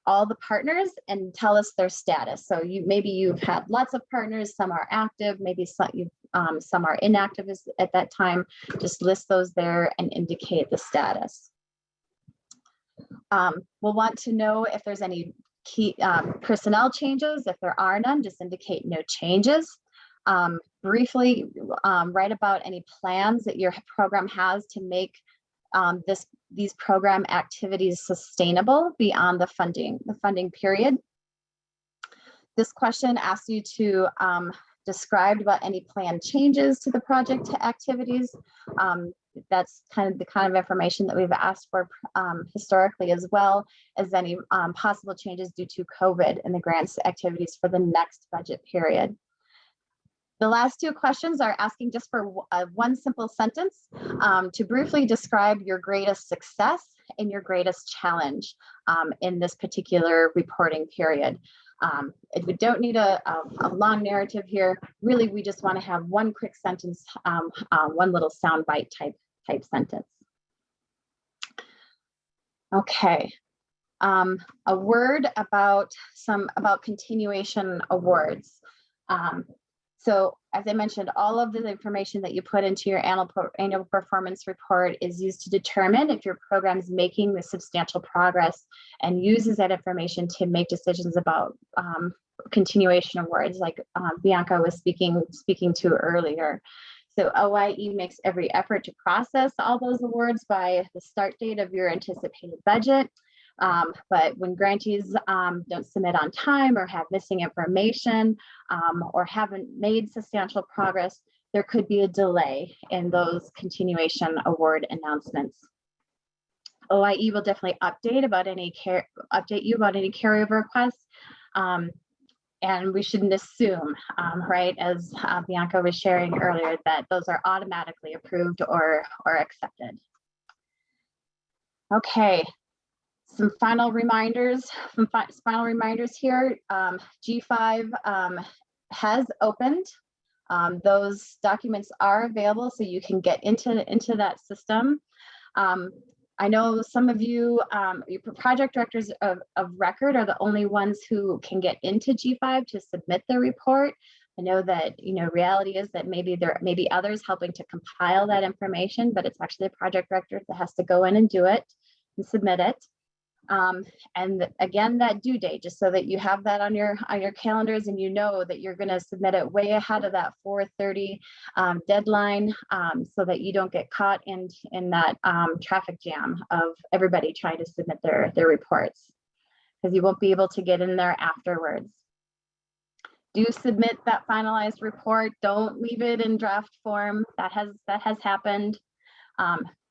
all the partners and tell us their status. So maybe you've had lots of partners, some are active, maybe some are inactive at that time. Just list those there and indicate the status. We'll want to know if there's any key personnel changes. If there are none, just indicate no changes. Briefly write about any plans that your program has to make these program activities sustainable beyond the funding period. This question asks you to describe about any planned changes to the project activities. That's the kind of information that we've asked for historically, as well as any possible changes due to COVID in the grants activities for the next budget period. The last 2 questions are asking just for one simple sentence to briefly describe your greatest success and your greatest challenge in this particular reporting period. We don't need a long narrative here. Really, we just want to have one quick sentence, one little soundbite type sentence. Okay. A word about continuation awards. So as I mentioned, all of the information that you put into your annual performance report is used to determine if your program is making the substantial progress, and uses that information to make decisions about continuation awards, like Bianca was speaking to earlier. So OIE makes every effort to process all those awards by the start date of your anticipated budget. But when grantees don't submit on time or have missing information or haven't made substantial progress, there could be a delay in those continuation award announcements. OIE will definitely update you about any carryover requests. And we shouldn't assume, right, as Bianca was sharing earlier, that those are automatically approved or accepted. Okay. Some final reminders here. G5 has opened. Those documents are available, so you can get into that system. I know some of you, your project directors of record are the only ones who can get into G5 to submit the report. I know that, reality is that maybe there may be others helping to compile that information, but it's actually the project director that has to go in and do it and submit it. And again, that due date, just so that you have that on your calendars, and you know that you're going to submit it way ahead of that 4:30 deadline, so that you don't get caught in that traffic jam of everybody trying to submit their reports, because you won't be able to get in there afterwards. Do submit that finalized report. Don't leave it in draft form. That has happened.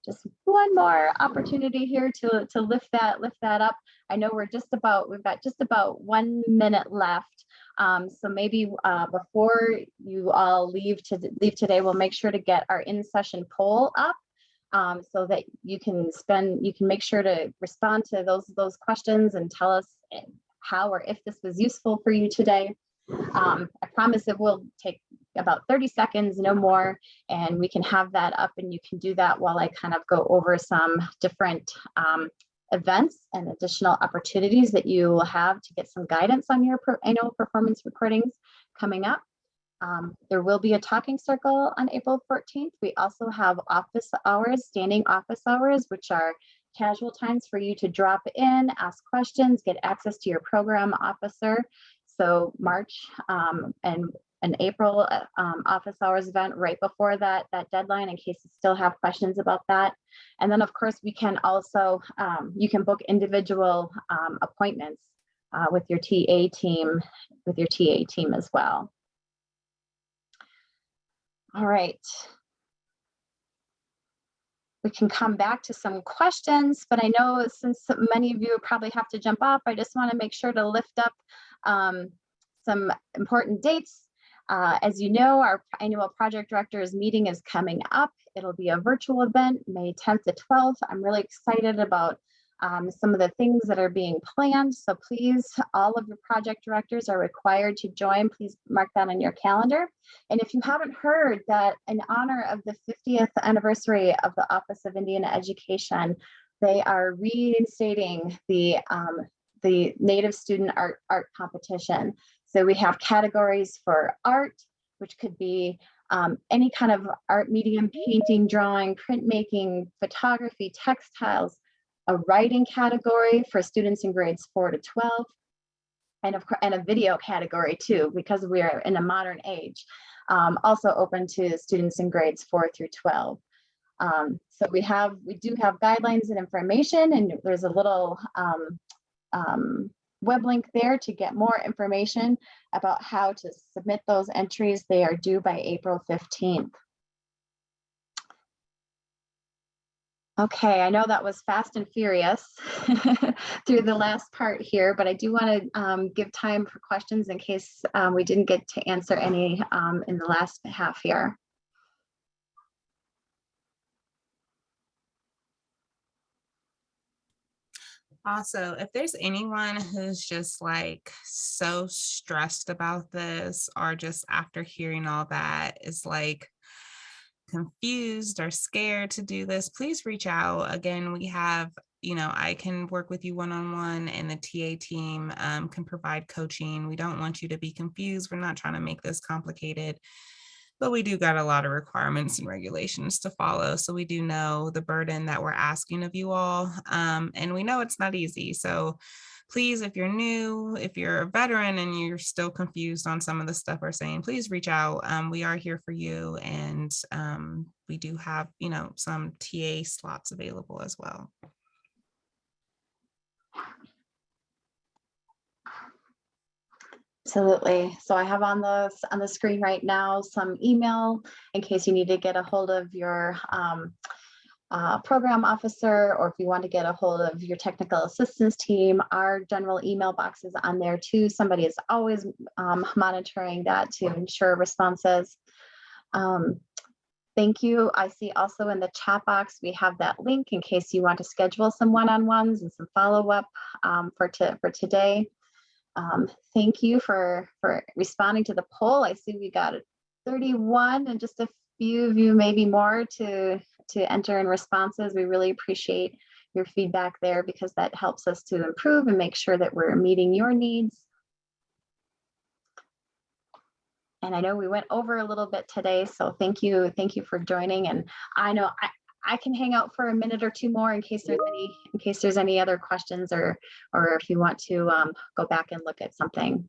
Just one more opportunity here to lift that up. I know we've got just about 1 minute left. So maybe before you all leave today, we'll make sure to get our in-session poll up. so that you can make sure to respond to those questions and tell us how or if this was useful for you today. I promise it will take about 30 seconds, no more, and we can have that up, and you can do that while I kind of go over some different events and additional opportunities that you will have to get some guidance on your annual performance recordings coming up. There will be a talking circle on April 14th. We also have office hours, standing office hours, which are casual times for you to drop in, ask questions, get access to your program officer. So March and an April office hours event right before that deadline, in case you still have questions about that. And then of course we can also, you can book individual appointments with your TA team as well. All right. We can come back to some questions, but I know since many of you probably have to jump off, I just want to make sure to lift up some important dates. As you know, our annual project directors meeting is coming up. It'll be a virtual event, May 10th to 12th. I'm really excited about some of the things that are being planned. So please, all of your project directors are required to join. Please mark that on your calendar. And if you haven't heard that in honor of the 50th anniversary of the Office of Indian Education, they are reinstating the Native Student Art Competition. So we have categories for art, which could be any kind of art medium, painting, drawing, printmaking, photography, textiles, a writing category for students in grades 4 to 12, and of course, and a video category too, because we are in a modern age, also open to students in grades 4 through 12. So we do have guidelines and information, and there's a little web link there to get more information about how to submit those entries. They are due by April 15th. Okay, I know that was fast and furious through the last part here, but I do want to give time for questions in case we didn't get to answer any in the last half here. Also, if there's anyone who's just like so stressed about this, or just after hearing all that is like confused or scared to do this, please reach out. Again, we have, I can work with you one-on-one, and the TA team can provide coaching. We don't want you to be confused. We're not trying to make this complicated, but we do got a lot of requirements and regulations to follow. So we do know the burden that we're asking of you all. And we know it's not easy. So please, if you're new, if you're a veteran and you're still confused on some of the stuff we're saying, please reach out. We are here for you. And we do have, some TA slots available as well. Absolutely. So I have on the screen right now some email in case you need to get a hold of your program officer, or if you want to get a hold of your technical assistance team. Our general email box is on there too. Somebody is always monitoring that to ensure responses. Thank you. I see also in the chat box, we have that link in case you want to schedule some one-on-ones and some follow-up for today. Thank you for responding to the poll. I see we got 31 and just a few of you, maybe more, to enter in responses. We really appreciate your feedback there, because that helps us to improve and make sure that we're meeting your needs. And I know we went over a little bit today, so thank you for joining. And I know I can hang out for a minute or two more in case there's any other questions, or if you want to go back and look at something.